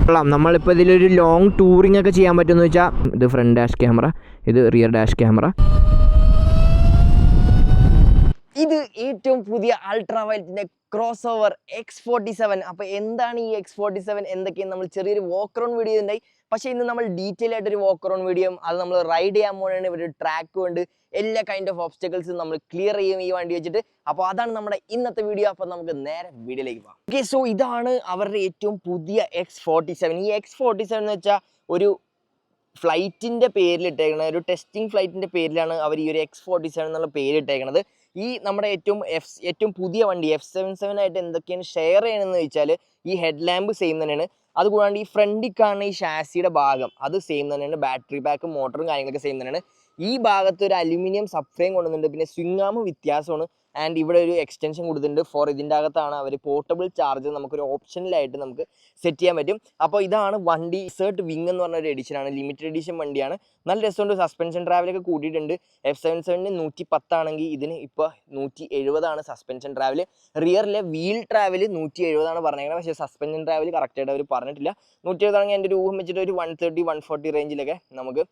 നമ്മളിപ്പോൾ ഇതിലൊരു long touring ഒക്കെ ചെയ്യാൻ പറ്റുമെന്ന് വെച്ചാൽ ഇത് ഫ്രണ്ട് ഡാഷ് ക്യാമറ, ഇത് റിയർ ഡാഷ് ക്യാമറ. ഇത് ഏറ്റവും പുതിയ അൾട്രാ വൈലറ്റിന്റെ ക്രോസ് ഓവർ X47. അപ്പോൾ എന്താണ് ഈ X47, എന്തൊക്കെയാണ് നമ്മൾ ചെറിയൊരു വാക്ക് അറൗണ്ട് വീഡിയോ ഉണ്ടായി. പക്ഷേ ഇന്ന് നമ്മൾ ഡീറ്റെയിൽ ആയിട്ടൊരു വാക്ക് അറൗണ്ട് വീഡിയോ, അത് നമ്മൾ റൈഡ് ചെയ്യാൻ പോകുന്നതാണ്. ഒരു ട്രാക്കും ഉണ്ട്, എല്ലാ കൈൻഡ് ഓഫ് ഓബ്സ്റ്റക്കിൾസും നമ്മൾ ക്ലിയർ ചെയ്യും ഈ വണ്ടി വെച്ചിട്ട്. അപ്പോൾ അതാണ് നമ്മുടെ ഇന്നത്തെ വീഡിയോ. അപ്പോൾ നമുക്ക് നേരെ വീഡിയോയിലേക്ക് പോകാം. ഓക്കെ, സോ ഇതാണ് അവരുടെ ഏറ്റവും പുതിയ X47. ഈ X47 എന്ന് വെച്ചാൽ ഒരു ഫ്ലൈറ്റിൻ്റെ പേരിലിട്ടേക്കണ, ഒരു ടെസ്റ്റിംഗ് ഫ്ലൈറ്റിൻ്റെ പേരിലാണ് അവർ ഈ ഒരു X47 എന്നുള്ള പേരിട്ടേക്കണത്. ഈ നമ്മുടെ ഏറ്റവും പുതിയ വണ്ടി F77 ആയിട്ട് എന്തൊക്കെയാണ് ഷെയർ ചെയ്യണമെന്ന് ചോദിച്ചാൽ, ഈ ഹെഡ് ലാമ്പ് സെയിം തന്നെയാണ്. അതുകൂടാണ്ട് ഈ ഫ്രണ്ടിൽ കാണുന്ന ഈ ഷാസിയുടെ ഭാഗം അത് സെയിം തന്നെയാണ്. ബാറ്ററി പാക്കും മോട്ടറും കാര്യങ്ങളൊക്കെ സെയിം തന്നെയാണ്. ഈ ഭാഗത്ത് ഒരു അലുമിനിയം സബ്ഫ്രെയിം കൊണ്ടുവന്നിട്ടുണ്ട്. പിന്നെ സ്വിംഗ് ആം വ്യത്യാസമാണ്. ആൻഡ് ഇവിടെ ഒരു എക്സ്റ്റൻഷൻ കൊടുത്തിട്ടുണ്ട് ഫോർ ഇതിൻ്റെ അകത്താണ് അവർ പോർട്ടബിൾ ചാർജർ നമുക്കൊരു ഓപ്ഷനിലായിട്ട് നമുക്ക് സെറ്റ് ചെയ്യാൻ പറ്റും. അപ്പോൾ ഇതാണ് വണ്ടി. സെർട്ട് വിങ് എന്ന് പറഞ്ഞ ഒരു എഡിഷനാണ്, ലിമിറ്റഡ് എഡിഷൻ വണ്ടിയാണ്. നല്ല രസമുണ്ട്. സസ്പെൻഷൻ ട്രാവലൊക്കെ കൂട്ടിയിട്ടുണ്ട്. F77 110 ആണെങ്കിൽ ഇതിന് ഇപ്പോൾ 170 സസ്പെൻഷൻ ട്രാവൽ. റിയറിലെ വീൽ ട്രാവൽ 170 പറഞ്ഞേക്കുന്നത്. പക്ഷേ സസ്പെൻഷൻ ട്രാവൽ കറക്റ്റായിട്ട് അവർ പറഞ്ഞിട്ടില്ല. 170 ആണെങ്കിൽ എൻ്റെ ഒരു ഊഹം വെച്ചിട്ട് ഒരു 130 140 റേഞ്ചിലൊക്കെ നമുക്ക്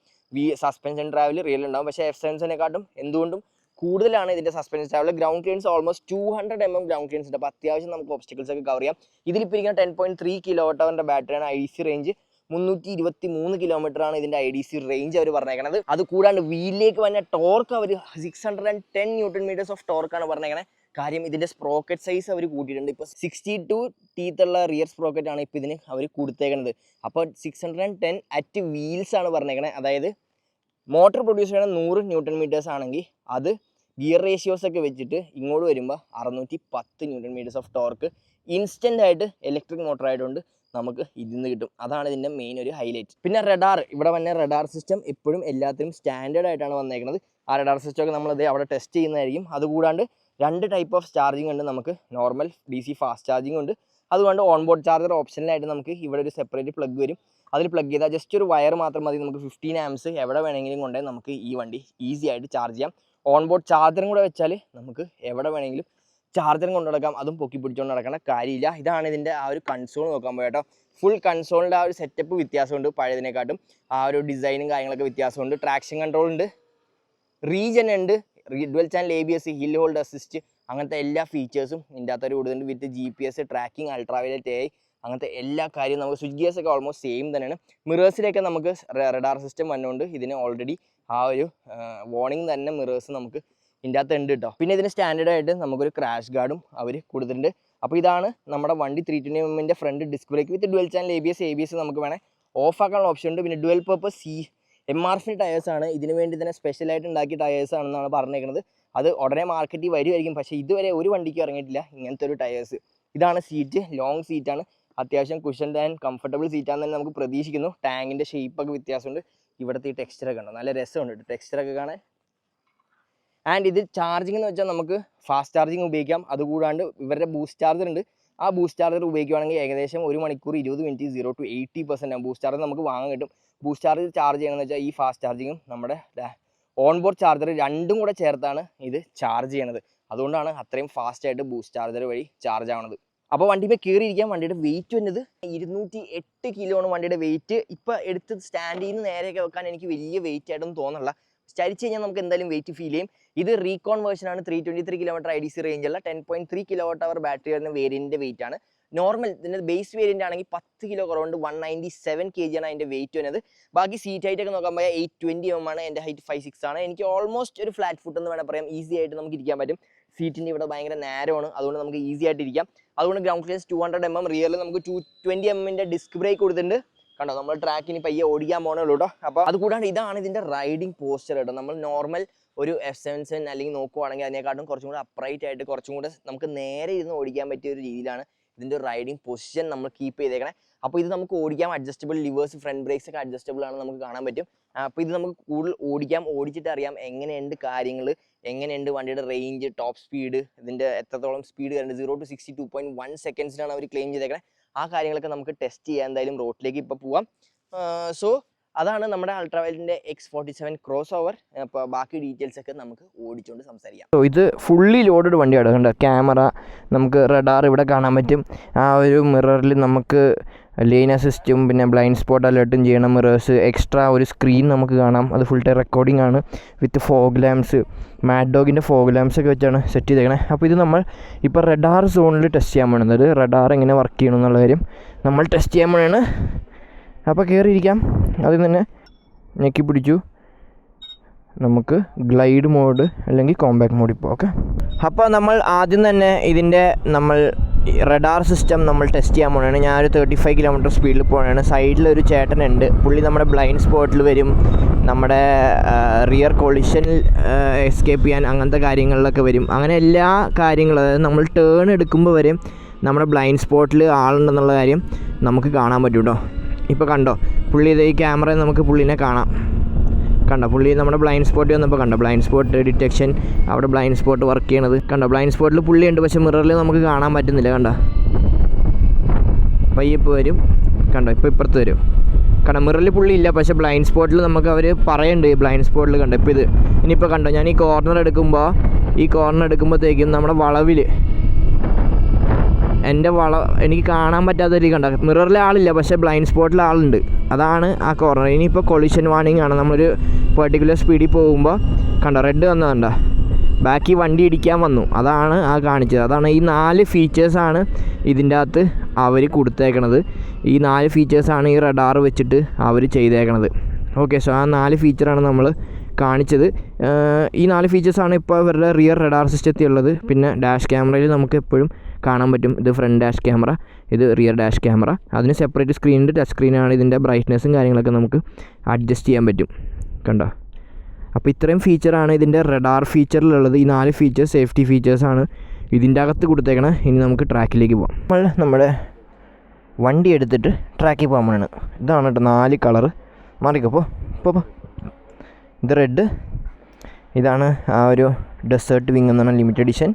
സസ്പെൻഷൻ ട്രാവൽ റിയൽ ഉണ്ടാവും. പക്ഷേ F77 എന്തുകൊണ്ടും കൂടുതലാണ് ഇതിൻ്റെ suspension travel. Ground clearance almost 200 mm ground clearance ഉണ്ട്. അപ്പോൾ അത്യാവശ്യം നമുക്ക് ഒബ്സ്റ്റക്കിൾസ് ഒക്കെ കവർ ചെയ്യാം. ഇതിലിപ്പോൾ ഇരിക്കുന്ന 10.3 kWh ബാറ്ററിയാണ്. IDC റേഞ്ച് 323 km ഇതിൻ്റെ IDC റേഞ്ച് അവർ പറഞ്ഞേക്കണത്. അത് കൂടാണ്ട് വീലിലേക്ക് വന്ന ടോർക്ക് അവർ 610 Nm ഓഫ് ടോർക്കാണ് പറഞ്ഞേക്കണത്. കാര്യം ഇതിൻ്റെ സ്പ്രോക്കറ്റ് സൈസ് അവർ കൂട്ടിയിട്ടുണ്ട്. ഇപ്പോൾ 62 teeth ഉള്ള റിയർ സ്പ്രോക്കറ്റ് ആണ് ഇപ്പോൾ ഇതിന് അവർ കൊടുത്തേക്കുന്നത്. അപ്പോൾ 610 അറ്റ് വീൽസ് ആണ് പറഞ്ഞേക്കണത്. അതായത് മോട്ടർ പ്രൊഡ്യൂസ് ചെയ്യണ 100 Nm ആണെങ്കിൽ അത് ഗിയർ റേഷ്യോസ് ഒക്കെ വെച്ചിട്ട് ഇങ്ങോട്ട് വരുമ്പോൾ 610 Nm ഓഫ് ടോർക്ക് ഇൻസ്റ്റൻ്റ് ആയിട്ട് ഇലക്ട്രിക് മോട്ടർ ആയതുകൊണ്ട് നമുക്ക് ഇതിന്ന് കിട്ടും. അതാണ് ഇതിൻ്റെ മെയിൻ ഒരു ഹൈലൈറ്റ്. പിന്നെ റഡാർ, ഇവിടെ വന്ന റഡാർ സിസ്റ്റം എപ്പോഴും എല്ലാത്തിനും സ്റ്റാൻഡേർഡ് ആയിട്ടാണ് വന്നേക്കുന്നത്. ആ റഡാർ സിസ്റ്റം ഒക്കെ നമ്മളത് അവിടെ ടെസ്റ്റ് ചെയ്യുന്നതായിരിക്കും. അതുകൂടാണ്ട് 2 ടൈപ്പ് ഓഫ് ചാർജിങ് ഉണ്ട്. നമുക്ക് നോർമൽ DC ഫാസ്റ്റ് ചാർജിങ് ഉണ്ട്. അതുകൊണ്ട് ഓൺബോർഡ് ചാർജർ ഓപ്ഷനിലായിട്ട് നമുക്ക് ഇവിടെ ഒരു സെപ്പറേറ്റ് പ്ലഗ് വരും. അതിൽ പ്ലഗ് ചെയ്താൽ ജസ്റ്റ് ഒരു വയർ മാത്രം മതി. നമുക്ക് 15 amps എവിടെ വേണമെങ്കിലും കൊണ്ടേ നമുക്ക് ഈ വണ്ടി ഈസി ആയിട്ട് ചാർജ് ചെയ്യാം. ഓൺബോർഡ് ചാർജറും കൂടെ വെച്ചാൽ നമുക്ക് എവിടെ വേണമെങ്കിലും ചാർജറും കൊണ്ടു നടക്കാം. അതും പൊക്കി പിടിച്ചുകൊണ്ട് നടക്കേണ്ട കാര്യമില്ല. ഇതാണ് ഇതിൻ്റെ ആ ഒരു കൺസോൾ നോക്കാൻ പോയിട്ടോ. ഫുൾ കൺസോളിൻ്റെ ആ ഒരു സെറ്റപ്പ് വ്യത്യാസമുണ്ട് പഴയതിനെക്കാട്ടും. ആ ഒരു ഡിസൈനും കാര്യങ്ങളൊക്കെ വ്യത്യാസമുണ്ട്. ട്രാക്ഷൻ കൺട്രോൾ ഉണ്ട്, റീജൻ ഉണ്ട്, dual channel ABS, hill hold assist, അങ്ങനത്തെ എല്ലാ ഫീച്ചേഴ്സും ഇതിൻ്റെ അകത്തൊരു കൊടുത്തിട്ടുണ്ട്. വിത്ത് GPS ട്രാക്കിംഗ്, അൾട്രാവയലറ്റ് AI, അങ്ങനത്തെ എല്ലാ കാര്യവും നമുക്ക്. സ്വിച്ച് ഗിയേഴ്സ് ഒക്കെ ഓൾമോസ്റ്റ് സെയിം തന്നെയാണ്. മിറേഴ്സിലേക്ക് നമുക്ക് റഡാർ സിസ്റ്റം വന്നുകൊണ്ട് ഇതിന് ഓൾറെഡി ആ ഒരു വാർണിംഗ് തന്നെ മിറേഴ്സ് നമുക്ക് ഇതിൻ്റെ അകത്ത് ഉണ്ട് കേട്ടോ. പിന്നെ ഇതിന് സ്റ്റാൻഡേർഡ് ആയിട്ട് നമുക്കൊരു ക്രാഷ് ഗാർഡും അവർ കൊടുത്തിട്ടുണ്ട്. അപ്പോൾ ഇതാണ് നമ്മുടെ വണ്ടി. 320 mm front disc brake with dual channel ABS നമുക്ക് വേണേൽ ഓഫ് ആക്കാനുള്ള ഓപ്ഷൻ ഉണ്ട്. പിന്നെ ഡുവൽ പർപ്പസ് MRF ടയേഴ്സാണ്. ഇതിന് വേണ്ടി തന്നെ സ്പെഷ്യലായിട്ട് ഉണ്ടാക്കിയ ടയേഴ്സ് ആണെന്നാണ് പറഞ്ഞേക്കുന്നത്. അത് ഉടനെ മാർക്കറ്റിൽ വരുമായിരിക്കും. പക്ഷേ ഇതുവരെ ഒരു വണ്ടിക്ക് ഇറങ്ങിയിട്ടില്ല ഇങ്ങനത്തെ ഒരു ടയേഴ്സ്. ഇതാണ് സീറ്റ്, ലോങ് സീറ്റാണ്. അത്യാവശ്യം കുഷൻഡ് ആൻഡ് കംഫർട്ടബിൾ സീറ്റാണെന്ന് തന്നെ നമുക്ക് പ്രതീക്ഷിക്കുന്നു. ടാങ്കിൻ്റെ ഷേപ്പൊക്കെ വ്യത്യാസമുണ്ട്. ഇവിടുത്തെ ഈ ടെക്സ്ചറൊക്കെ ഉണ്ടോ, നല്ല രസമുണ്ട് ടെക്സ്ചറൊക്കെ കാണാൻ. ആൻഡ് ഇത് ചാർജിങ് എന്ന് വെച്ചാൽ നമുക്ക് ഫാസ്റ്റ് ചാർജിങ് ഉപയോഗിക്കാം. അതുകൂടാണ്ട് ഇവരുടെ ബൂസ്റ്റ് ചാർജർ ഉണ്ട്. ആ ബൂസ്റ്റ് ചാർജർ ഉപയോഗിക്കുകയാണെങ്കിൽ ഏകദേശം 1 മണിക്കൂർ 20 മിനിറ്റ് 0 to 80% ബൂസ്റ്റ് ചാർജർ നമുക്ക് വാങ്ങാൻ കിട്ടും. ബൂസ്റ്റ് ചാർജ് ചെയ്യണമെന്ന് വെച്ചാൽ ഈ ഫാസ്റ്റ് ചാർജിങ്ങും നമ്മുടെ ഓൺബോർഡ് ചാർജർ രണ്ടും കൂടെ ചേർത്താണ് ഇത് ചാർജ് ചെയ്യണത്. അതുകൊണ്ടാണ് അത്രയും ഫാസ്റ്റായിട്ട് ബൂസ്റ്റ് ചാർജർ വഴി ചാർജ് ആവണത്. അപ്പോൾ വണ്ടിയിൽ കയറിയിരിക്കാൻ വണ്ടിയുടെ വെയിറ്റ് വന്നത് 208 kg വണ്ടിയുടെ വെയിറ്റ്. ഇപ്പോൾ എടുത്ത് സ്റ്റാൻഡിൽ നിന്ന് നേരെയൊക്കെ വെക്കാൻ എനിക്ക് വലിയ വെയിറ്റ് ആയിട്ടൊന്നും തോന്നില്ല. ചരിച്ച് കഴിഞ്ഞാൽ നമുക്ക് എന്തായാലും വെയിറ്റ് ഫീൽ ചെയ്യും. ഇത് റീകോൺ വേർഷനാണ്. 323 km IDC റേഞ്ചുള്ള 10.3 kWh ബാറ്ററി വരുന്ന വേരിയൻറ്റിൻ്റെ വെയിറ്റ് ആണ്. നോർമൽ ഇതിൻ്റെ ബേസ് വേരിയൻ്റ് ആണെങ്കിൽ 10 kg കുറവുണ്ട്. 197 kg ആണ് അതിൻ്റെ വെയിറ്റ് വരുന്നത്. ബാക്കി സീറ്റ് ഹൈറ്റ് ഒക്കെ നോക്കാൻ പോയാൽ 820 mm ആണ്. എൻ്റെ ഹൈറ്റ് 5'6" ആണ്. എനിക്ക് ഓൾമോസ്റ്റ് ഒരു ഫ്ലാറ്റ് ഫുട്ട് എന്ന് വേണം പറയാം. ഈസി ആയിട്ട് നമുക്ക് ഇരിക്കാൻ പറ്റും. സീറ്റിൻ്റെ ഇവിടെ ഭയങ്കര നാരമാണ്, അതുകൊണ്ട് നമുക്ക് ഈസി ആയിട്ട് ഇരിക്കാം. അതുകൊണ്ട് ഗ്രൗണ്ട് ക്ലിയറൻസ് 200 mm, റിയറിൽ നമുക്ക് 220 mm ഡിസ്ക് ബ്രേക്ക് കൊടുത്തിട്ടുണ്ട്. കണ്ടോ, നമ്മൾ ട്രാക്കിന് പയ്യെ ഓടിക്കാൻ പോകണുള്ളൂ കേട്ടോ. അപ്പോൾ അത് കൂടാണ്ട് ഇതാണ് ഇതിൻ്റെ റൈഡിങ് പോസ്റ്റർ കേട്ടോ. നമ്മൾ നോർമൽ ഒരു F77 അല്ലെങ്കിൽ നോക്കുവാണെങ്കിൽ അതിനെക്കാട്ടും കുറച്ചും കൂടെ അപ്രൈറ്റ് ആയിട്ട് കുറച്ചും കൂടെ നമുക്ക് നേരെ ഇരുന്ന് ഓടിക്കാൻ പറ്റിയ ഒരു രീതിയിലാണ് ഇതിൻ്റെ റൈഡിങ് പൊസിഷൻ നമ്മൾ കീപ്പ് ചെയ്തേക്കണേ. അപ്പോൾ ഇത് നമുക്ക് ഓടിക്കാം. അഡ്ജസ്റ്റബിൾ ലിവേഴ്സ്, ഫ്രണ്ട് ബ്രേക്സ് ഒക്കെ അഡ്ജസ്റ്റബിൾ ആണ്, നമുക്ക് കാണാൻ പറ്റും. അപ്പോൾ ഇത് നമുക്ക് കൂടുതൽ ഓടിക്കാം. ഓടിച്ചിട്ട് അറിയാം എങ്ങനെയുണ്ട് കാര്യങ്ങൾ, എങ്ങനെയുണ്ട് വണ്ടിയുടെ റേഞ്ച്, ടോപ്പ് സ്പീഡ്, ഇതിൻ്റെ എത്രത്തോളം സ്പീഡ് വരുന്നുണ്ട്. 0 to 60 2.1 സെക്കൻഡ്സിലാണ് അവർ ക്ലെയിം ചെയ്തേക്കണേ. ആ കാര്യങ്ങളൊക്കെ നമുക്ക് ടെസ്റ്റ് ചെയ്യാൻ എന്തായാലും റോഡിലേക്ക് ഇപ്പോൾ പോവാം. സോ അതാണ് നമ്മുടെ അൾട്രാവയലറ്റിൻ്റെ X47 ക്രോസ് ഓവർ. അപ്പോൾ ബാക്കി ഡീറ്റെയിൽസ് ഒക്കെ നമുക്ക് ഓടിച്ചുകൊണ്ട് സംസാരിക്കാം. സോ ഇത് ഫുള്ളി ലോഡഡ് വണ്ടിയാണ്. കണ്ടോ, ക്യാമറ, നമുക്ക് റഡാർ ഇവിടെ കാണാൻ പറ്റും. ആ ഒരു മിററിൽ നമുക്ക് ലെയിൻ അസിസ്റ്റും പിന്നെ ബ്ലൈൻഡ് സ്പോട്ട് അലേർട്ടും ചെയ്യണം. മിറേഴ്സ്, എക്സ്ട്രാ ഒരു സ്ക്രീൻ നമുക്ക് കാണാം, അത് ഫുൾ ടൈം റെക്കോർഡിംഗ് ആണ് വിത്ത് ഫോഗ് ലാംപ്സ്, മാഡ് ഡോഗിൻ്റെ ഫോഗ് ലാംപ്സ് ഒക്കെ വെച്ചാണ് സെറ്റ് ചെയ്തേക്കണേ. അപ്പോൾ ഇത് നമ്മൾ ഇപ്പോൾ റഡാർ സോണിൽ ടെസ്റ്റ് ചെയ്യാൻ പോകുന്നത്, റഡാർ എങ്ങനെ വർക്ക് ചെയ്യണം എന്നുള്ള കാര്യം നമ്മൾ ടെസ്റ്റ് ചെയ്യാൻ പോവുകയാണ്. അപ്പോൾ കയറിയിരിക്കാം. അതിൽ തന്നെ ഞെക്കി പിടിച്ചു, നമുക്ക് ഗ്ലൈഡ് മോഡ് അല്ലെങ്കിൽ കോമ്പാക്ട് മോഡ് ഇപ്പോൾ. ഓക്കെ, അപ്പോൾ നമ്മൾ ആദ്യം തന്നെ ഇതിൻ്റെ റഡാർ സിസ്റ്റം നമ്മൾ ടെസ്റ്റ് ചെയ്യാൻ പോകുകയാണ്. ഞാനൊരു 35 കിലോമീറ്റർ സ്പീഡിൽ പോകുകയാണ്. സൈഡിലൊരു ചേട്ടനുണ്ട്, പുള്ളി നമ്മുടെ ബ്ലൈൻഡ് സ്പോട്ടിൽ വരും, നമ്മുടെ റിയർ കൊളിഷനിൽ എസ്കേപ്പ് ചെയ്യാൻ അങ്ങനത്തെ കാര്യങ്ങളിലൊക്കെ വരും. അങ്ങനെ എല്ലാ കാര്യങ്ങളും, അതായത് നമ്മൾ ടേൺ എടുക്കുമ്പോൾ വരെ നമ്മുടെ ബ്ലൈൻഡ് സ്പോട്ടിൽ ആളുണ്ടെന്നുള്ള കാര്യം നമുക്ക് കാണാൻ പറ്റും കേട്ടോ. ഇപ്പോൾ കണ്ടോ, പുള്ളി ഈ ക്യാമറയിൽ നമുക്ക് പുള്ളിനെ കാണാം. കണ്ടോ, പുള്ളി നമ്മുടെ ബ്ലൈൻഡ് സ്പോട്ടിൽ വന്നപ്പോൾ കണ്ടോ, ബ്ലൈൻഡ് സ്പോട്ട് ഡിറ്റക്ഷൻ, അവിടെ ബ്ലൈൻഡ് സ്പോട്ട് വർക്ക് ചെയ്യണത് കണ്ടോ. ബ്ലൈൻഡ് സ്പോട്ടിൽ പുള്ളിയുണ്ട്, പക്ഷേ മിററിൽ നമുക്ക് കാണാൻ പറ്റുന്നില്ല. കണ്ടോ, പയ്യപ്പ് വരും, കണ്ടോ, ഇപ്പോൾ ഇപ്പുറത്ത് വരും. കണ്ടോ, മിററിൽ പുള്ളി ഇല്ല, പക്ഷേ ബ്ലൈൻഡ് സ്പോട്ടിൽ നമുക്ക് അവർ പറയുന്നുണ്ട് ബ്ലൈൻഡ് സ്പോട്ടിൽ. കണ്ടോ, ഇപ്പോൾ ഇത് ഇനിയിപ്പോൾ കണ്ടോ, ഞാൻ ഈ കോർണർ എടുക്കുമ്പോഴത്തേക്കും നമ്മുടെ വളവിൽ എനിക്ക് കാണാൻ പറ്റാത്ത രീതി കണ്ട, മിററിൽ ആളില്ല, പക്ഷേ ബ്ലൈൻഡ് സ്പോട്ടിൽ ആളുണ്ട്. അതാണ് ആ കോർണർ. ഇനിയിപ്പോൾ കൊളിഷൻ വാർണിംഗ് ആണ്. നമ്മളൊരു പെർട്ടിക്കുലർ സ്പീഡിൽ പോകുമ്പോൾ കണ്ടോ, റെഡ് വന്നതുണ്ടോ, ബാക്കി വണ്ടി ഇടിക്കാൻ വന്നു, അതാണ് ആ കാണിച്ചത്. അതാണ് ഈ 4 ഫീച്ചേഴ്സാണ് ഇതിൻ്റെ അകത്ത് അവർ കൊടുത്തേക്കണത്. ഈ 4 ഫീച്ചേഴ്സാണ് ഈ റഡാർ വെച്ചിട്ട് അവർ ചെയ്തേക്കണത്. ഓക്കെ, സോ ആ 4 ഫീച്ചറാണ് നമ്മൾ കാണിച്ചത്. ഈ 4 ഫീച്ചേഴ്സാണ് ഇപ്പോൾ ഇവരുടെ റിയർ റഡാർ സിസ്റ്റത്തിൽ ഉള്ളത്. പിന്നെ ഡാഷ് ക്യാമറയിൽ നമുക്ക് എപ്പോഴും കാണാൻ പറ്റും, ഇത് ഫ്രണ്ട് ഡാഷ് ക്യാമറ, ഇത് റിയർ ഡാഷ് ക്യാമറ. അതിന് സെപ്പറേറ്റ് സ്ക്രീനുണ്ട്, ടച്ച് സ്ക്രീനാണ്. ഇതിൻ്റെ ബ്രൈറ്റ്നസ്സും കാര്യങ്ങളൊക്കെ നമുക്ക് അഡ്ജസ്റ്റ് ചെയ്യാൻ പറ്റും. കണ്ടോ, അപ്പോൾ ഇത്രയും ഫീച്ചറാണ് ഇതിൻ്റെ റഡാർ ഫീച്ചറിലുള്ളത്. ഈ 4 ഫീച്ചേഴ്സ് സേഫ്റ്റി ഫീച്ചേഴ്സാണ് ഇതിൻ്റെ അകത്ത് കൊടുത്തേക്കണം. ഇനി നമുക്ക് ട്രാക്കിലേക്ക് പോകാം. നമ്മൾ നമ്മുടെ വണ്ടി എടുത്തിട്ട് ട്രാക്കിൽ പോകാൻ വേണം. ഇതാണ് കേട്ടോ 4 കളറ്. മാറിക്കോ, ഇപ്പോൾ ഇത് റെഡ്, ഇതാണ് ആ ഒരു ഡെസേർട്ട് വിങ് എന്നാണ് ലിമിറ്റഡ് എഡിഷൻ,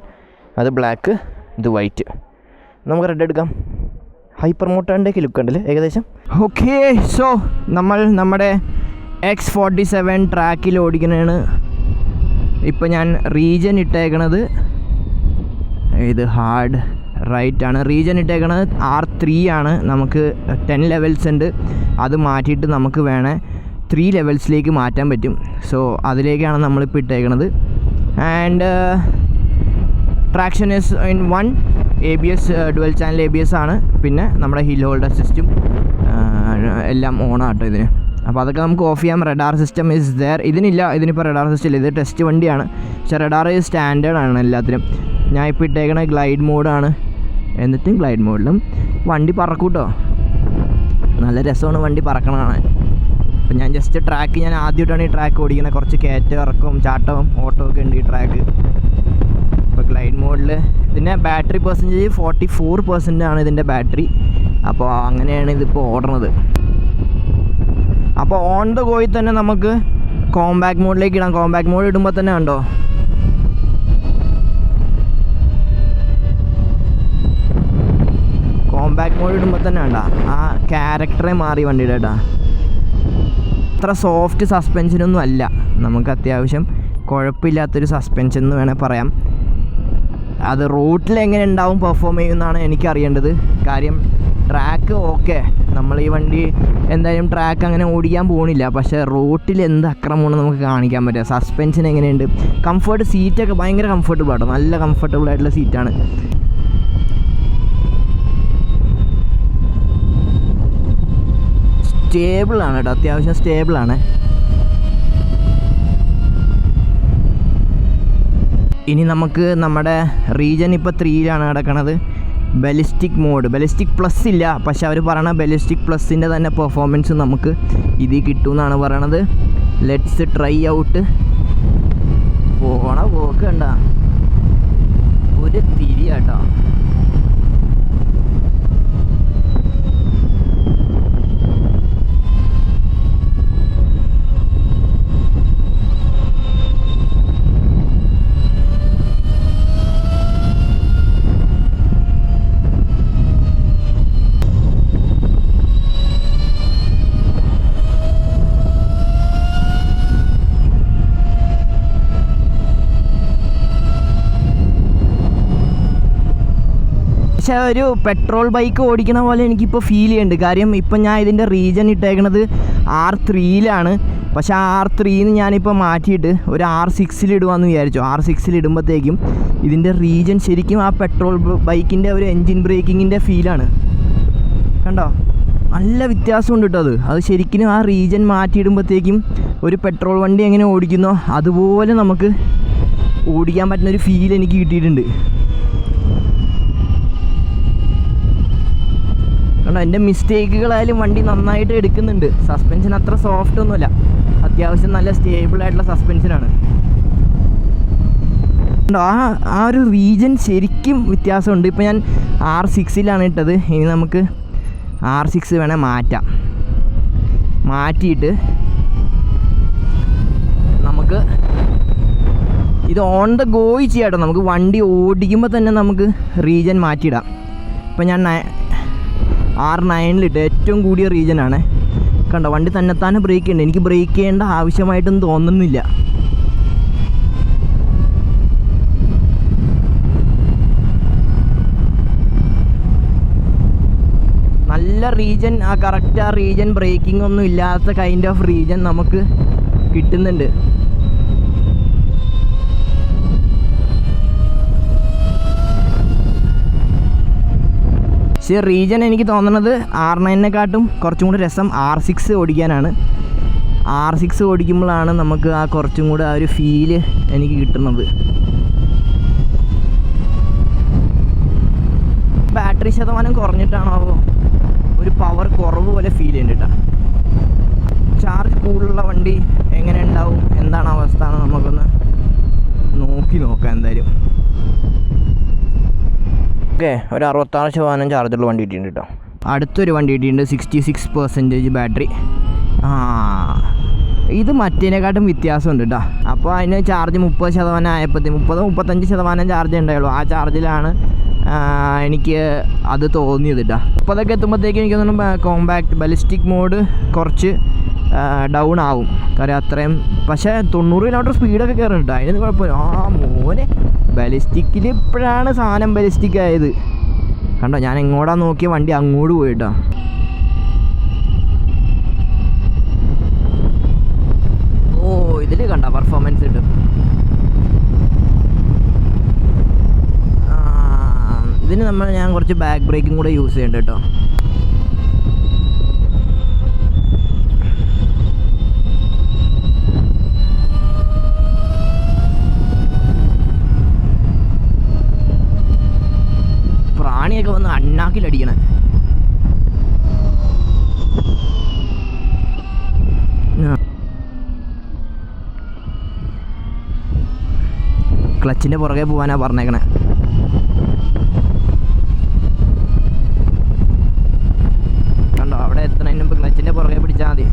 അത് ബ്ലാക്ക്, ഇത് വൈറ്റ്. നമുക്ക് റെഡ് എടുക്കാം. ഹൈപ്പർ മോട്ടാറിൻ്റെയൊക്കെ ലുക്ക് ഉണ്ടല്ലേ ഏകദേശം. ഓക്കെ, സോ നമ്മൾ നമ്മുടെ X47 ട്രാക്കിൽ ഓടിക്കുന്നതാണ്. ഇപ്പോൾ ഞാൻ റീജൻ ഇട്ടേക്കണത് ഇത് ഹാർഡ് റൈറ്റ് ആണ്. റീജൻ ഇട്ടേക്കണത് R3 ആണ്. നമുക്ക് 10 ലെവൽസ് ഉണ്ട്, അത് മാറ്റിയിട്ട് നമുക്ക് വേണേൽ 3 ലെവൽസിലേക്ക് മാറ്റാൻ പറ്റും. സോ അതിലേക്കാണ് നമ്മളിപ്പോൾ ഇട്ടേക്കണത്. And traction is in 1, ABS dual channel ABS ആണ്. പിന്നെ നമ്മുടെ ഹിൽ ഹോൾഡ് അസിസ്റ്റും എല്ലാം ഓണാട്ടോ ഇതിന്. അപ്പോൾ അതൊക്കെ നമുക്ക് ഓഫ് ചെയ്യാം. Radar system is there. ഇതിനില്ല, ഇതിനിപ്പോൾ റഡാർ സിസ്റ്റം ഇല്ല, ഇത് ടെസ്റ്റ് വണ്ടിയാണ്. പക്ഷേ റഡാർ സ്റ്റാൻഡേർഡ് ആണ് എല്ലാത്തിനും. ഞാൻ ഇപ്പോൾ ഇട്ടേക്കണ ഗ്ലൈഡ് മോഡാണ്. എന്നിട്ടും ഗ്ലൈഡ് മോഡിലും വണ്ടി പറക്കൂട്ടോ, നല്ല രസമാണ് വണ്ടി പറക്കണതാണ്. അപ്പോൾ ഞാൻ ജസ്റ്റ് ട്രാക്ക്, ഞാൻ ആദ്യമായിട്ടാണ് ഈ ട്രാക്ക് ഓടിക്കുന്നത്. കുറച്ച് കയറ്റം, ഇറക്കവും ചാട്ടവും ഓട്ടവും ഒക്കെ ഉണ്ട് ഈ ട്രാക്ക്. ഇപ്പോൾ ഗ്ലൈഡ് മോഡിൽ ഇതിൻ്റെ ബാറ്ററി പെർസെൻറ്റേജ് 44% ആണ് ഇതിൻ്റെ ബാറ്ററി. അപ്പോൾ അങ്ങനെയാണ് ഇതിപ്പോൾ ഓടുന്നത്. അപ്പോൾ ഓൺ ദ ഗോയിൽ തന്നെ നമുക്ക് കോമ്പാക്ട് മോഡിലേക്ക് ഇടാം. കോമ്പാക്ട് മോഡ് ഇടുമ്പോൾ തന്നെ കണ്ടോ, കോമ്പാക്ട് മോഡ് ഇടുമ്പോൾ തന്നെ കണ്ടോ ആ ക്യാരക്ടറെ മാറി വണ്ടിയുടെ കേട്ടോ. അത്ര സോഫ്റ്റ് സസ്പെൻഷനൊന്നും അല്ല, നമുക്ക് അത്യാവശ്യം കുഴപ്പമില്ലാത്തൊരു സസ്പെൻഷൻ എന്ന് വേണേൽ പറയാം. അത് റോട്ടിൽ എങ്ങനെ ഉണ്ടാവും, പെർഫോം ചെയ്യുമെന്നാണ് എനിക്കറിയേണ്ടത്. കാര്യം ട്രാക്ക് ഓക്കെ, നമ്മൾ ഈ വണ്ടി എന്തായാലും ട്രാക്ക് അങ്ങനെ ഓടിക്കാൻ പോകണില്ല, പക്ഷേ റോട്ടിൽ എന്ത് അക്രമമാണ് നമുക്ക് കാണിക്കാൻ പറ്റുക. സസ്പെൻഷൻ എങ്ങനെയുണ്ട്, കംഫർട്ട്, സീറ്റൊക്കെ ഭയങ്കര കംഫർട്ടബിൾ ആട്ടോ, നല്ല കംഫർട്ടബിൾ ആയിട്ടുള്ള സീറ്റാണ്. സ്റ്റേബിളാണ് കേട്ടോ, അത്യാവശ്യം സ്റ്റേബിളാണ്. ഇനി നമുക്ക് നമ്മുടെ റീജൻ ഇപ്പോൾ 3ലാണ് കിടക്കണത്. ബലിസ്റ്റിക് മോഡ്, ബലിസ്റ്റിക് പ്ലസ് ഇല്ല, പക്ഷെ അവർ പറയണ ബലിസ്റ്റിക് പ്ലസിൻ്റെ തന്നെ പെർഫോമൻസ് നമുക്ക് ഇതിൽ കിട്ടുമെന്നാണ് പറയണത്. Let's try out. പോണ പോക്ക് കണ്ട ഒരു തിരിയാട്ടോ. പക്ഷേ ഒരു പെട്രോൾ ബൈക്ക് ഓടിക്കണ പോലെ എനിക്കിപ്പോൾ ഫീൽ ചെയ്യുന്നുണ്ട്. കാര്യം ഇപ്പം ഞാൻ ഇതിൻ്റെ റീജൻ ഇട്ടേക്കണത് R3-ലാണ്. പക്ഷേ R3-ന്ന് ഞാനിപ്പോൾ മാറ്റിയിട്ട് ഒരു R6-ൽ ഇടുവാന്ന് വിചാരിച്ചു. R6-ൽ ഇടുമ്പോഴത്തേക്കും ഇതിൻ്റെ റീജൻ ശരിക്കും ആ പെട്രോൾ ബൈക്കിൻ്റെ ഒരു എൻജിൻ ബ്രേക്കിങ്ങിൻ്റെ ഫീലാണ്. കണ്ടോ, നല്ല വ്യത്യാസമുണ്ട് കേട്ടോ. അത് ശരിക്കും ആ റീജൻ മാറ്റിയിടുമ്പോഴത്തേക്കും ഒരു പെട്രോൾ വണ്ടി എങ്ങനെ ഓടിക്കുന്നോ അതുപോലെ നമുക്ക് ഓടിക്കാൻ പറ്റുന്നൊരു ഫീൽ എനിക്ക് കിട്ടിയിട്ടുണ്ട്. കണ്ടോ, എൻ്റെ മിസ്റ്റേക്കുകളായാലും വണ്ടി നന്നായിട്ട് എടുക്കുന്നുണ്ട്. സസ്പെൻഷൻ അത്ര സോഫ്റ്റ് ഒന്നുമല്ല, അത്യാവശ്യം നല്ല സ്റ്റേബിളായിട്ടുള്ള സസ്പെൻഷനാണ്. ആ ഒരു റീജൻ ശരിക്കും വ്യത്യാസമുണ്ട്. ഇപ്പോൾ ഞാൻ R6-ലാണ് ഇട്ടത്. ഇനി നമുക്ക് R6 വേണേൽ മാറ്റിയിട്ട് നമുക്ക് ഇത് ഓൺ ദ ഗോയി ചെയ്യാം കേട്ടോ. നമുക്ക് വണ്ടി ഓടിക്കുമ്പോൾ തന്നെ നമുക്ക് റീജൻ മാറ്റിയിടാം. ഇപ്പം ഞാൻ R9-ലിട്ട് ഏറ്റവും കൂടിയ റീജനാണ്. കണ്ടോ, വണ്ടി തന്നെത്താനെ ബ്രേക്ക് ചെയ്യണ്ട. എനിക്ക് ബ്രേക്ക് ചെയ്യേണ്ട ആവശ്യമായിട്ടൊന്നും തോന്നുന്നില്ല. നല്ല റീജൻ, കറക്റ്റ് ആ റീജൻ ബ്രേക്കിംഗ് ഒന്നും ഇല്ലാത്ത കൈൻഡ് ഓഫ് റീജൻ നമുക്ക് കിട്ടുന്നുണ്ട്. പക്ഷേ റീജൻ എനിക്ക് തോന്നുന്നത് R9-നെക്കാട്ടും കുറച്ചും കൂടി രസം R6 ഓടിക്കാനാണ്. R6 ഓടിക്കുമ്പോഴാണ് നമുക്ക് ആ കുറച്ചും കൂടെ ആ ഒരു ഫീല് എനിക്ക് കിട്ടുന്നത്. ബാറ്ററി ശതമാനം കുറഞ്ഞിട്ടാണോ ഒരു പവർ കുറവ് പോലെ ഫീൽ ചെയ്യുന്നുണ്ട് കേട്ടോ. ചാർജ് കൂടുതലുള്ള വണ്ടി എങ്ങനെ ഉണ്ടാവും, എന്താണ് അവസ്ഥ എന്ന് നമുക്കൊന്ന് നോക്കാം എന്തായാലും. ഓക്കെ, ഒരു 66% ചാർജുള്ള വണ്ടി കിട്ടിയിട്ടുണ്ട് കേട്ടോ. അടുത്തൊരു വണ്ടി കിട്ടിയിട്ടുണ്ട് 66% ബാറ്ററി. ഇത് മറ്റേതിനെക്കാട്ടും വ്യത്യാസമുണ്ട് കേട്ടോ. അപ്പോൾ അതിന് ചാർജ് 30% ആയപ്പോഴത്തേക്കും 30-35% ചാർജ് ഉണ്ടായുള്ളൂ. ആ ചാർജിലാണ് എനിക്ക് അത് തോന്നിയത് കേട്ടോ. 30 എത്തുമ്പോഴത്തേക്കും എനിക്ക് തോന്നുന്നു കോമ്പാക്ട് ബലിസ്റ്റിക് മോഡ് കുറച്ച് ഡൗൺ ആവും. കാര്യം അത്രയും, പക്ഷേ 90 കിലോമീറ്റർ സ്പീഡൊക്കെ കയറുന്നുണ്ട്. അതിനൊന്നും കുഴപ്പമില്ല. മോനെ, ബലിസ്റ്റിക്കിൽ ഇപ്പോഴാണ് സാധനം ബലിസ്റ്റിക് ആയത്. കണ്ടോ, ഞാൻ എങ്ങോട്ടാ നോക്കിയ വണ്ടി അങ്ങോട്ട് പോയിട്ടോ. ഇതിൽ കണ്ട പെർഫോമൻസ് കിട്ടും. ഇതിന് ഞാൻ കുറച്ച് ബാക്ക് ബ്രേക്കും കൂടെ യൂസ് ചെയ്യുന്നുണ്ട് കേട്ടോ. പ്രാണിയൊക്കെ വന്ന് അണ്ണാക്കിലടിക്കണേ. ക്ലച്ചിൻ്റെ പുറകെ പോകാനാണ് പറഞ്ഞേക്കണേ. കണ്ടോ, അവിടെ എത്തണതിന് മുമ്പ് ക്ലച്ചിൻ്റെ പുറകെ പിടിച്ചാൽ മതി.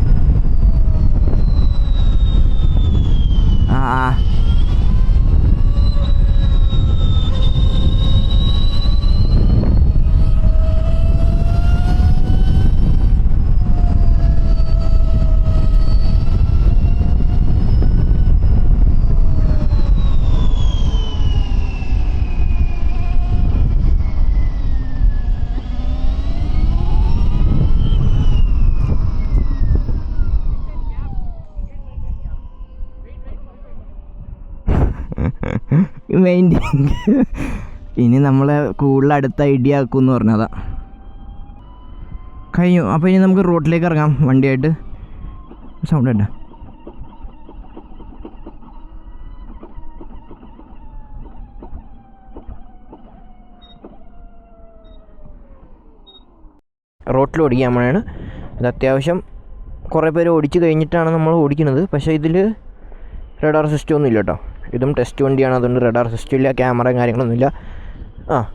ഇനി നമ്മളെ കൂടുതൽ അടുത്ത ഐഡിയ ആക്കും എന്ന് പറഞ്ഞതാ. കഴിഞ്ഞു. അപ്പോൾ ഇനി നമുക്ക് റോഡിലേക്ക് ഇറങ്ങാം വണ്ടിയായിട്ട്. സൗണ്ട് ഉണ്ട്. റോട്ടിൽ ഓടിക്കാൻ വേണ്ടിയാണ് ഇത്. അത്യാവശ്യം കുറേ പേര് ഓടിച്ച് കഴിഞ്ഞിട്ടാണ് നമ്മൾ ഓടിക്കുന്നത്. പക്ഷേ ഇതിൽ റഡാർ സിസ്റ്റം ഒന്നും ഇല്ല കേട്ടോ. ഇതും ടെസ്റ്റ് വണ്ടിയാണ്, അതുകൊണ്ട് റഡാർ സിസ്റ്റം ഇല്ല, ക്യാമറയും കാര്യങ്ങളൊന്നുമില്ല.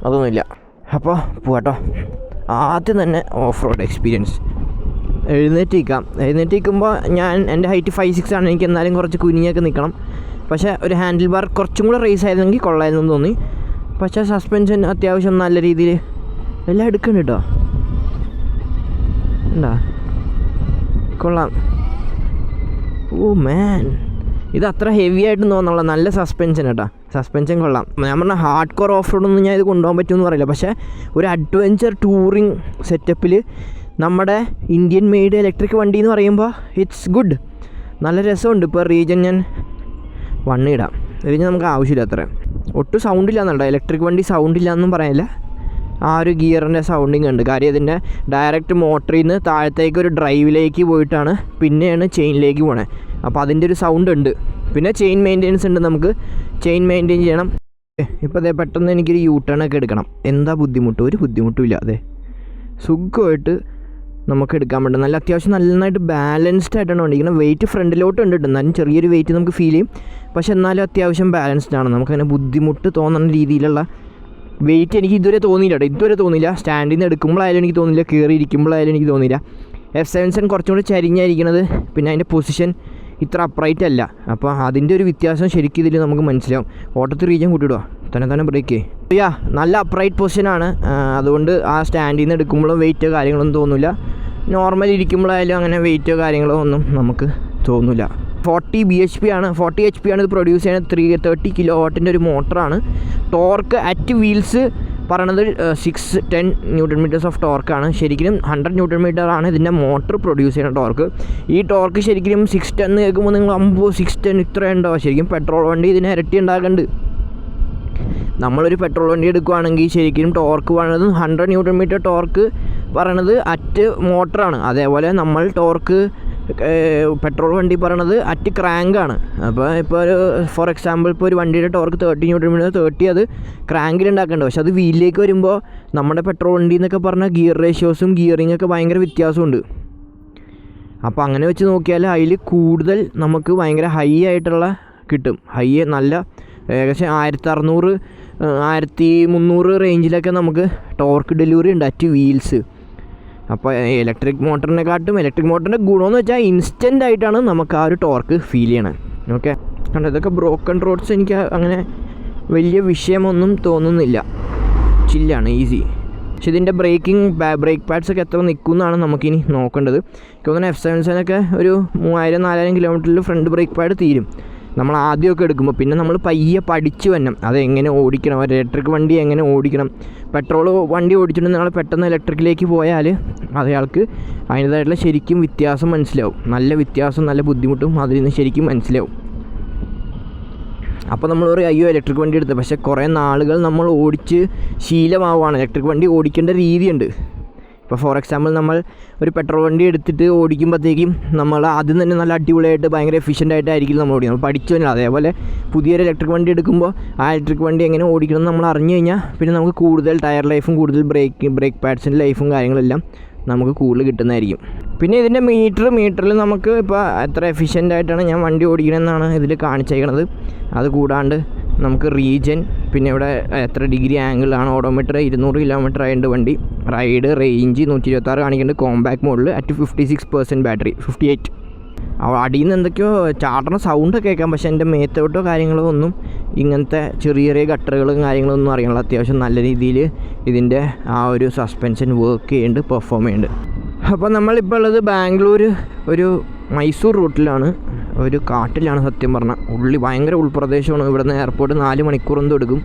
അതൊന്നുമില്ല. അപ്പോൾ പോവാട്ടോ. ആദ്യം തന്നെ ഓഫ് റോഡ് എക്സ്പീരിയൻസ്. എഴുന്നേറ്റ് നിൽക്കുമ്പോൾ എൻ്റെ ഹൈറ്റ് 5'6" ആണ്. എനിക്ക് എന്നാലും കുറച്ച് കുനിഞ്ഞൊക്കെ നിൽക്കണം. പക്ഷേ ഒരു ഹാൻഡിൽ ബാർ കുറച്ചും കൂടെ റേസ് ആയിരുന്നെങ്കിൽ കൊള്ളായിരുന്നു തോന്നി. പക്ഷേ സസ്പെൻഷൻ അത്യാവശ്യം നല്ല രീതിയിൽ എല്ലാം എടുക്കുന്നുണ്ട് കേട്ടോ. എന്താ കൊള്ളാം. ഓ മാൻ, ഇത് അത്ര ഹെവി ആയിട്ട് തോന്നുള്ള നല്ല സസ്പെൻഷൻ കേട്ടോ. സസ്പെൻഷൻ കൊള്ളാം. ഞാൻ പറഞ്ഞ ഹാർഡ് കോർ ഓഫ് റോഡൊന്നും ഞാൻ ഇത് കൊണ്ടുപോകാൻ പറ്റുമെന്ന് പറയില്ല, പക്ഷേ ഒരു അഡ്വഞ്ചർ ടൂറിങ് സെറ്റപ്പിൽ നമ്മുടെ ഇന്ത്യൻ മെയ്ഡ് ഇലക്ട്രിക് വണ്ടി എന്ന് പറയുമ്പോൾ ഇറ്റ്സ് ഗുഡ്, നല്ല രസമുണ്ട്. ഇപ്പോൾ റീജൻ ഞാൻ 1 ഇടാം, റീജൻ നമുക്ക് ആവശ്യമില്ല അത്ര, ഒട്ടും സൗണ്ടില്ല എന്നുണ്ടോ, ഇലക്ട്രിക് വണ്ടി സൗണ്ടില്ല എന്നും പറയാനില്ല. ആ ഒരു ഗിയറിൻ്റെ സൗണ്ടിങ് ഉണ്ട്, കാര്യം ഇതിൻ്റെ ഡയറക്റ്റ് മോട്ടറിൽ നിന്ന് താഴത്തേക്ക് ഒരു ഡ്രൈവിലേക്ക് പോയിട്ടാണ് പിന്നെയാണ് ചെയിനിലേക്ക് പോണേ. അപ്പോൾ അതിൻ്റെ ഒരു സൗണ്ട് ഉണ്ട്. പിന്നെ ചെയിൻ മെയിൻ്റെനൻസ് ഉണ്ട്, നമുക്ക് ചെയിൻ മെയിൻറ്റെയിൻ ചെയ്യണം. ഇപ്പോൾ അതേ പെട്ടെന്ന് എനിക്കൊരു യൂ ടേൺ ഒക്കെ എടുക്കണം, എന്താ ബുദ്ധിമുട്ട്? ഒരു ബുദ്ധിമുട്ടുമില്ല, അതെ സുഖമായിട്ട് നമുക്ക് എടുക്കാൻ പറ്റും. നല്ല അത്യാവശ്യം നന്നായിട്ട് ബാലൻസ്ഡ് ആയിട്ടാണ് വണ്ടിക്കുന്നത്. വെയിറ്റ് ഫ്രണ്ടിലോട്ട് ഉണ്ട്, എന്നാലും ചെറിയൊരു വെയിറ്റ് നമുക്ക് ഫീൽ ചെയ്യും, പക്ഷെ എന്നാലും അത്യാവശ്യം ബാലൻസ്ഡ് ആണ്. നമുക്കങ്ങനെ ബുദ്ധിമുട്ട് തോന്നുന്ന രീതിയിലുള്ള വെയിറ്റ് എനിക്ക് ഇതുവരെ തോന്നിയില്ല. സ്റ്റാൻഡിൽ നിന്ന് എടുക്കുമ്പോഴായാലും എനിക്ക് തോന്നില്ല, കയറി ഇരിക്കുമ്പോഴായാലും എനിക്ക് തോന്നിയില്ല. F7 കുറച്ചും കൂടി ചരിഞ്ഞായിരിക്കണത്, പിന്നെ അതിൻ്റെ പൊസിഷൻ ഇത്ര അപ്രൈറ്റ് അല്ല. അപ്പോൾ അതിൻ്റെ ഒരു വ്യത്യാസം ശരിക്കും ഇതിൽ നമുക്ക് മനസ്സിലാവും. ഓട്ടത്തിൽ റീജൻ കൂട്ടിയിടുക, തന്നെ ബ്രേക്ക് നല്ല അപ്രൈറ്റ് പൊസിഷനാണ്. അതുകൊണ്ട് ആ സ്റ്റാൻഡിൽ നിന്ന് എടുക്കുമ്പോഴും വെയിറ്റോ കാര്യങ്ങളൊന്നും തോന്നില്ല. നോർമൽ ഇരിക്കുമ്പോഴായാലും അങ്ങനെ വെയിറ്റോ കാര്യങ്ങളോ ഒന്നും നമുക്ക് തോന്നില്ല. 40 bhp ആണ്, 40 HP ആണ് ഇത് പ്രൊഡ്യൂസ് ചെയ്യുന്നത്. 30 kW ഒരു മോട്ടറാണ്. ടോർക്ക് അറ്റ് വീൽസ് പറയണത് 610 Nm ഓഫ് ടോർക്കാണ്. ശരിക്കും 100 Nm ആണ് ഇതിൻ്റെ മോട്ടർ പ്രൊഡ്യൂസ് ചെയ്യുന്ന ടോർക്ക്. ഈ ടോർക്ക് ശരിക്കും 610 കേൾക്കുമ്പോൾ നിങ്ങൾ 610 ഇത്ര ഉണ്ടാവും. ശരിക്കും പെട്രോൾ വണ്ടി ഇതിനെ ഇരട്ടി ഉണ്ടാക്കുന്നുണ്ട്. നമ്മളൊരു പെട്രോൾ വണ്ടി എടുക്കുകയാണെങ്കിൽ ശരിക്കും ടോർക്ക് പറയണത് 100 Nm ടോർക്ക് പറയണത് അറ്റ് മോട്ടറാണ്. അതേപോലെ നമ്മൾ ടോർക്ക് പെട്രോൾ വണ്ടി പറയണത് അറ്റ് ക്രാങ്കാണ്. അപ്പോൾ ഇപ്പോൾ ഒരു ഫോർ എക്സാമ്പിൾ ഇപ്പോൾ ഒരു വണ്ടിയുടെ ടോർക്ക് 30 Nm 30 അത് ക്രാങ്കിൽ ഉണ്ടാക്കേണ്ടത്. പക്ഷെ അത് വീലിലേക്ക് വരുമ്പോൾ നമ്മുടെ പെട്രോൾ വണ്ടി എന്നൊക്കെ പറഞ്ഞാൽ ഗിയർ റേഷ്യോസും ഗിയറിംഗ് ഒക്കെ ഭയങ്കര വ്യത്യാസമുണ്ട്. അപ്പോൾ അങ്ങനെ വെച്ച് നോക്കിയാൽ അതിൽ കൂടുതൽ നമുക്ക് ഭയങ്കര ഹൈ ആയിട്ടുള്ള കിട്ടും. ഹൈ നല്ല ഏകദേശം 1600 1300 റേഞ്ചിലൊക്കെ നമുക്ക് ടോർക്ക് ഡെലിവറി ഉണ്ട് അറ്റ് വീൽസ്. അപ്പോൾ ഇലക്ട്രിക് മോട്ടറിൻ്റെ ഗുണമെന്ന് വെച്ചാൽ ഇൻസ്റ്റൻ്റ് ആയിട്ടാണ് നമുക്ക് ആ ഒരു ടോർക്ക് ഫീൽ ചെയ്യണത്. ഓക്കെ, കാരണം ഇതൊക്കെ ബ്രോക്കൺ റോഡ്സ് എനിക്ക് അങ്ങനെ വലിയ വിഷയമൊന്നും തോന്നുന്നില്ല, ചില്ലാണ്, ഈസി. പക്ഷെ ഇതിൻ്റെ ബ്രേക്ക് പാഡ്സ് ഒക്കെ എത്ര നിൽക്കുമെന്നാണ് നമുക്കിനി നോക്കേണ്ടത്. എനിക്ക് തോന്നുന്നു F7 ഒരു 3000-4000 കിലോമീറ്ററിൽ ഫ്രണ്ട് ബ്രേക്ക് പാഡ് തീരും നമ്മൾ ആദ്യമൊക്കെ എടുക്കുമ്പോൾ. പിന്നെ നമ്മൾ പയ്യെ പഠിച്ചു വരണം അതെങ്ങനെ ഓടിക്കണം, ഒരു ഇലക്ട്രിക് വണ്ടി എങ്ങനെ ഓടിക്കണം. പെട്രോൾ വണ്ടി ഓടിച്ചിട്ടുണ്ടെങ്കിൽ നമ്മൾ പെട്ടെന്ന് ഇലക്ട്രിക്കിലേക്ക് പോയാൽ അയാൾക്ക് അതിൻ്റേതായിട്ടുള്ള ശരിക്കും വ്യത്യാസം മനസ്സിലാവും. നല്ല വ്യത്യാസം, നല്ല ബുദ്ധിമുട്ടും അതിൽ നിന്ന് ശരിക്കും മനസ്സിലാവും. അപ്പോൾ നമ്മൾ ഒരു ഇലക്ട്രിക് വണ്ടി എടുത്ത്, പക്ഷേ കുറേ നാളുകൾ നമ്മൾ ഓടിച്ച് ശീലമാവുകയാണ്. ഇലക്ട്രിക് വണ്ടി ഓടിക്കേണ്ട രീതിയുണ്ട്. ഇപ്പോൾ ഫോർ എക്സാമ്പിൾ നമ്മൾ ഒരു പെട്രോൾ വണ്ടി എടുത്തിട്ട് ഓടിക്കുമ്പോഴത്തേക്കും നമ്മൾ ആദ്യം തന്നെ നല്ല അടിപൊളിയായിട്ട് ഭയങ്കര എഫിഷ്യൻ്റായിട്ടായിരിക്കും നമ്മൾ ഓടിക്കുന്നത്, നമ്മൾ പഠിച്ചു തന്നെ. അതേപോലെ പുതിയൊരു ഇലക്ട്രിക് വണ്ടി എടുക്കുമ്പോൾ ആ ഇലക്ട്രിക് വണ്ടി എങ്ങനെ ഓടിക്കണം എന്ന് നമ്മൾ അറിഞ്ഞു കഴിഞ്ഞാൽ പിന്നെ നമുക്ക് കൂടുതൽ ടയർ ലൈഫും കൂടുതൽ ബ്രേക്ക് പാഡ്സിൻ്റെ ലൈഫും കാര്യങ്ങളെല്ലാം നമുക്ക് കൂടുതൽ കിട്ടുന്നതായിരിക്കും. പിന്നെ ഇതിൻ്റെ മീറ്ററിൽ നമുക്ക് ഇപ്പോൾ എത്ര എഫിഷ്യൻ്റായിട്ടാണ് ഞാൻ വണ്ടി ഓടിക്കണമെന്നാണ് ഇതിൽ കാണിച്ചേക്കണത്. അത് കൂടാണ്ട് നമുക്ക് റീജൻ, പിന്നെ ഇവിടെ എത്ര ഡിഗ്രി ആംഗിളാണ്, ഓഡോമീറ്റർ 200 കിലോമീറ്റർ ആയിട്ട് വണ്ടി, റൈഡ് റേഞ്ച് 126 കാണിക്കുന്നുണ്ട്, കോമ്പാക്ട് മോഡിൽ അറ്റ് 56% ബാറ്ററി 58. അടിയിൽ നിന്ന് എന്തൊക്കെയോ ചാടണ സൗണ്ട് കേൾക്കാം, പക്ഷേ എൻ്റെ മേത്തോട്ടോ കാര്യങ്ങളോ ഒന്നും ഇങ്ങനത്തെ ചെറിയ ചെറിയ ഗട്ടറുകളും കാര്യങ്ങളൊന്നും അറിയണില്ല. അത്യാവശ്യം നല്ല രീതിയിൽ ഇതിൻ്റെ ആ ഒരു സസ്പെൻഷൻ വർക്ക് ചെയ്യുന്നുണ്ട്, പെർഫോം ചെയ്യുന്നുണ്ട്. അപ്പോൾ നമ്മളിപ്പോൾ ഉള്ളത് ബാംഗ്ലൂർ ഒരു മൈസൂർ റൂട്ടിലാണ്, ഒരു കാട്ടിലാണ് സത്യം പറഞ്ഞാൽ. ഭയങ്കര ഉൾപ്രദേശമാണ്. ഇവിടെ നിന്ന് എയർപോർട്ട് 4 മണിക്കൂർ എന്തോ എടുക്കും.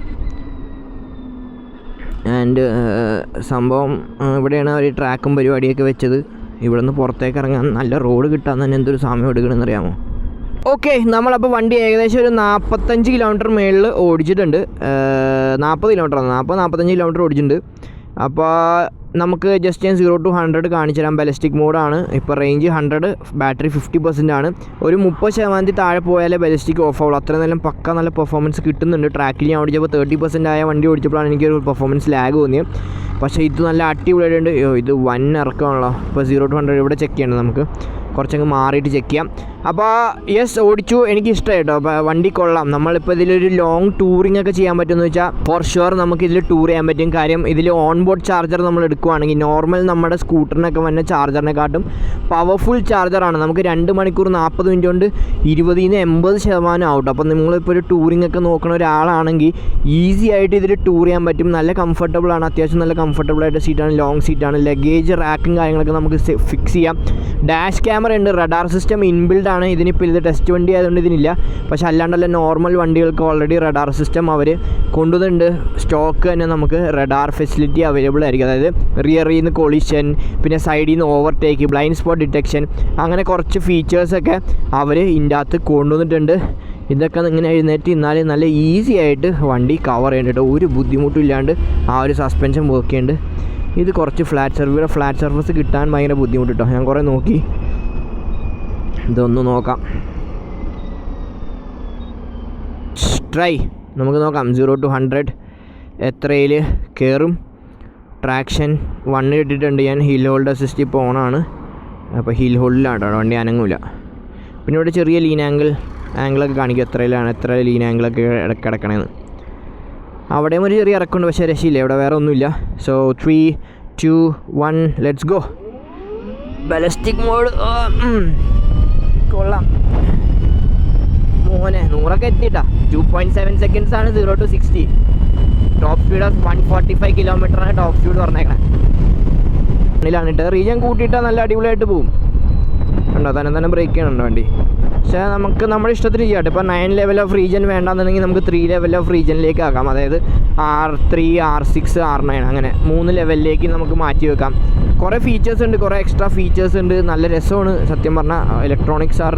ആൻഡ് സംഭവം ഇവിടെയാണ് ഒരു ട്രാക്കും പരിപാടിയൊക്കെ വെച്ചത്. ഇവിടെ നിന്ന് പുറത്തേക്ക് ഇറങ്ങാൻ നല്ല റോഡ് കിട്ടാൻ തന്നെ എന്തൊരു സമയം എടുക്കണമെന്ന് അറിയാമോ? ഓക്കെ, നമ്മളപ്പോൾ വണ്ടി ഏകദേശം ഒരു 45 കിലോമീറ്റർ മേളിൽ ഓടിച്ചിട്ടുണ്ട്. 40 കിലോമീറ്ററാണ്, 45 കിലോമീറ്റർ ഓടിച്ചിട്ടുണ്ട്. അപ്പോൾ നമുക്ക് ജസ്റ്റ് ഞാൻ 0 to 100 കാണിച്ചു തരാം. ബലസ്റ്റിക് മോഡാണ്. ഇപ്പോൾ റേഞ്ച് 100, ബാറ്ററി 50% ആണ്. ഒരു 30% താഴെ പോയാലേ ബലസ്റ്റിക് ഓഫ് ആവുള്ളൂ. അത്ര നല്ല പക്ക നല്ല പെർഫോമൻസ് കിട്ടുന്നുണ്ട്. ട്രാക്കിൽ ഞാൻ ഓടിച്ചപ്പോൾ 30% ആയ വണ്ടി ഓടിച്ചപ്പോഴാണ് എനിക്കൊരു പെർഫോമൻസ് ലാഗ് തോന്നിയത്. പക്ഷേ ഇത് നല്ല അടിപൊളിയായിട്ടുണ്ട്. ഇത് വൻ ഇറക്കമാണല്ലോ. ഇപ്പോൾ 0 to 100 ഇവിടെ ചെക്ക് ചെയ്യണം, നമുക്ക് കുറച്ചങ്ങ് മാറിയിട്ട് ചെക്ക് ചെയ്യാം. അപ്പോൾ യെസ്, ഓടിച്ചു, എനിക്ക് ഇഷ്ടമായി കേട്ടോ. അപ്പോൾ വണ്ടി കൊള്ളാം. നമ്മളിപ്പോൾ ഇതിലൊരു ലോങ് ടൂറിംഗ് ഒക്കെ ചെയ്യാൻ പറ്റുമെന്ന് വെച്ചാൽ ഫോർ ഷുവർ നമുക്ക് ഇതിൽ ടൂർ ചെയ്യാൻ പറ്റും. കാര്യം ഇതിൽ ഓൺ ബോർഡ് ചാർജർ നമ്മൾ എടുക്കുകയാണെങ്കിൽ നോർമൽ നമ്മുടെ സ്കൂട്ടറിനൊക്കെ വന്ന ചാർജറിനെക്കാട്ടും പവർഫുൾ ചാർജറാണ്. നമുക്ക് 2 മണിക്കൂർ 40 മിനിറ്റ് കൊണ്ട് 20-80% ആവട്ടെ. അപ്പോൾ നിങ്ങളിപ്പോൾ ഒരു ടൂറിംഗ് ഒക്കെ നോക്കുന്ന ഒരാളാണെങ്കിൽ ഈസി ആയിട്ട് ഇതിൽ ടൂർ ചെയ്യാൻ പറ്റും. നല്ല കംഫർട്ടബിളാണ്, അത്യാവശ്യം നല്ല കംഫർട്ടബിളായിട്ട് സീറ്റാണ്, ലോങ് സീറ്റാണ്. ലഗേജ് റാക്കും കാര്യങ്ങളൊക്കെ നമുക്ക് ഫിക്സ് ചെയ്യാം. ഡാഷ് ക്യാമറ ഉണ്ട്, റഡാർ സിസ്റ്റം ഇൻബിൽഡ് ആണ്. ഇതിനിപ്പോൾ ഇത് ടെസ്റ്റ് വണ്ടി ആയതുകൊണ്ട് ഇതിനില്ല. പക്ഷെ അല്ലാണ്ടല്ല നോർമൽ വണ്ടികൾക്ക് ഓൾറെഡി റഡാർ സിസ്റ്റം അവർ കൊണ്ടുവന്നിട്ടുണ്ട്. സ്റ്റോക്ക് തന്നെ നമുക്ക് റഡാർ ഫെസിലിറ്റി അവൈലബിൾ ആയിരിക്കും. അതായത് റിയറിൽ നിന്ന് കൊളിഷൻ, പിന്നെ സൈഡിൽ നിന്ന് ഓവർടേക്ക്, ബ്ലൈൻഡ് സ്പോട്ട് ഡിറ്റക്ഷൻ, അങ്ങനെ കുറച്ച് ഫീച്ചേഴ്സൊക്കെ അവർ ഇതിൻ്റെ അകത്ത് കൊണ്ടുവന്നിട്ടുണ്ട്. ഇതൊക്കെ ഇങ്ങനെ എഴുന്നേറ്റ് ഇന്നാലും നല്ല ഈസി ആയിട്ട് വണ്ടി കവർ ചെയ്യേണ്ടിട്ട് ഒരു ബുദ്ധിമുട്ടും ഇല്ലാണ്ട് ആ ഒരു സസ്പെൻഷൻ വർക്ക് ചെയ്യുന്നുണ്ട്. ഇത് കുറച്ച് ഫ്ലാറ്റ് സർഫസ് കിട്ടാൻ ഭയങ്കര ബുദ്ധിമുട്ട് കേട്ടോ. ഞാൻ കുറേ നോക്കി. ഇതൊന്ന് നോക്കാം, ട്രൈ നമുക്ക് നോക്കാം. 0 to 100 എത്രയിൽ കയറും. ട്രാക്ഷൻ 1 ഇട്ടിട്ടുണ്ട് ഞാൻ. ഹിൽ ഹോൾഡ് അസിസ്റ്റ് ഇപ്പോൾ ഓണാണ്. അപ്പോൾ ഹിൽ ഹോൾഡിലാണ് കേട്ടോ, വണ്ടി അനങ്ങില്ല. പിന്നെ ഇവിടെ ചെറിയ ലീൻ ആംഗിളൊക്കെ കാണിക്കും, എത്ര ലീൻ ആംഗിളൊക്കെ കിടക്കണമെന്ന്. അവിടെയും ഒരു ചെറിയ ഇറക്കുണ്ട്, പക്ഷേ രക്ഷയില്ല, ഇവിടെ വേറെ ഒന്നുമില്ല. So 3, 2, 1 let's go. Ballistic mode കൊള്ളാം മോനെ. 100 എത്തിയിട്ടാ. 2.7 seconds ആണ് 0 to 60. ടോപ്പ് സ്പീഡ് 145 കിലോമീറ്ററാണ് ടോപ്പ് സ്പീഡ് പറഞ്ഞേക്കണേ. ാണ് ഇട്ട് റീജിയൻ കൂട്ടിയിട്ടാൽ നല്ല അടിപൊളിയായിട്ട് പോകും. ഉണ്ടോ തന്നെ ബ്രേക്ക് ചെയ്യണുണ്ടോ വണ്ടി. പക്ഷേ നമുക്ക് നമ്മുടെ ഇഷ്ടത്തിന് ചെയ്യാം. ഇപ്പോൾ 9 ലെവൽ ഓഫ് റീജിയൻ വേണ്ടാന്നുണ്ടെങ്കിൽ നമുക്ക് 3 ലെവൽ ഓഫ് റീജിയനിലേക്ക് ആക്കാം. അതായത് R3, R6, R9 അങ്ങനെ 3 ലെവലിലേക്ക് നമുക്ക് മാറ്റി വെക്കാം. കുറേ ഫീച്ചേഴ്സ് ഉണ്ട്, കുറേ എക്സ്ട്രാ ഫീച്ചേഴ്സ് ഉണ്ട്. നല്ല രസമാണ് സത്യം പറഞ്ഞാൽ. Electronics are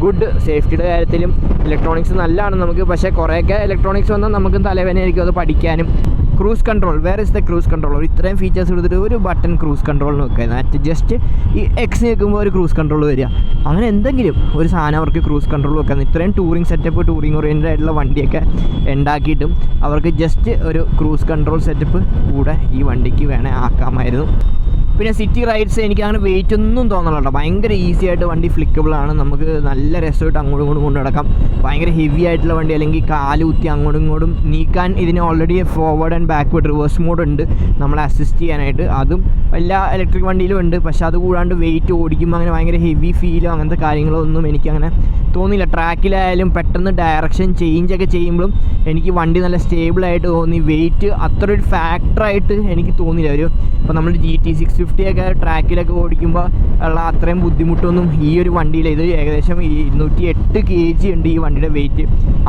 good. സേഫ്റ്റിയുടെ കാര്യത്തിലും ഇലക്ട്രോണിക്സ് നല്ലതാണ് നമുക്ക്. പക്ഷേ കുറേയൊക്കെ ഇലക്ട്രോണിക്സ് വന്നാൽ നമുക്ക് തലവേദനയായിരിക്കും അത് പഠിക്കാനും. Cruise control, where is the cruise control? ഇത്രയും ഫീച്ചേഴ്സ് എടുത്തിട്ട് ഒരു ബട്ടൺ ക്രൂസ് കൺട്രോൾ നോക്കുക. ജസ്റ്റ് ഈ എക്സ് നിൽക്കുമ്പോൾ ഒരു ക്രൂസ് കൺട്രോൾ വരിക, അങ്ങനെ എന്തെങ്കിലും ഒരു സാധനം അവർക്ക് ക്രൂസ് കൺട്രോൾ വെക്കാൻ. ഇത്രയും ടൂറിങ് സെറ്റപ്പ്, ടൂറിങ് ഓറിയൻറ്റഡ് ആയിട്ടുള്ള വണ്ടിയൊക്കെ ഉണ്ടാക്കിയിട്ടും അവർക്ക് ജസ്റ്റ് ഒരു ക്രൂസ് കൺട്രോൾ സെറ്റപ്പ് കൂടെ ഈ വണ്ടിക്ക് വേണേൽ ആക്കാമായിരുന്നു. പിന്നെ സിറ്റി റൈഡ്സ് എനിക്ക് അങ്ങനെ വെയിറ്റ് ഒന്നും തോന്നണല്ലോ. ഭയങ്കര ഈസി ആയിട്ട് വണ്ടി ഫ്ലിക്കബിളാണ്. നമുക്ക് നല്ല രസമായിട്ട് അങ്ങോട്ടും ഇങ്ങോട്ടും കൊണ്ടു നടക്കാം. ഭയങ്കര ഹെവി ആയിട്ടുള്ള വണ്ടി അല്ലെങ്കിൽ കാലുകുത്തി അങ്ങോട്ടും ഇങ്ങോട്ടും നീക്കാൻ ഇതിന് already forward and backward reverse mode ഉണ്ട് നമ്മളെ അസിസ്റ്റ് ചെയ്യാനായിട്ട്. അതും എല്ലാ ഇലക്ട്രിക് വണ്ടിയിലും ഉണ്ട്. പക്ഷേ അത് കൂടാണ്ട് വെയിറ്റ് ഓടിക്കുമ്പോൾ അങ്ങനെ ഭയങ്കര ഹെവി ഫീലോ അങ്ങനത്തെ കാര്യങ്ങളോ ഒന്നും എനിക്കങ്ങനെ തോന്നിയില്ല. ട്രാക്കിലായാലും പെട്ടെന്ന് ഡയറക്ഷൻ ചേഞ്ചൊക്കെ ചെയ്യുമ്പോഴും എനിക്ക് വണ്ടി നല്ല സ്റ്റേബിളായിട്ട് തോന്നി. വെയിറ്റ് അത്ര ഒരു ഫാക്ടറായിട്ട് എനിക്ക് തോന്നിയില്ല. ഇപ്പോൾ നമ്മൾ GT 650 ഒക്കെ ട്രാക്കിലൊക്കെ ഓടിക്കുമ്പോൾ ഉള്ള അത്രയും ബുദ്ധിമുട്ടൊന്നും ഈ ഒരു വണ്ടിയിൽ. ഇത് ഏകദേശം 208 kg ഉണ്ട് ഈ വണ്ടിയുടെ വെയിറ്റ്.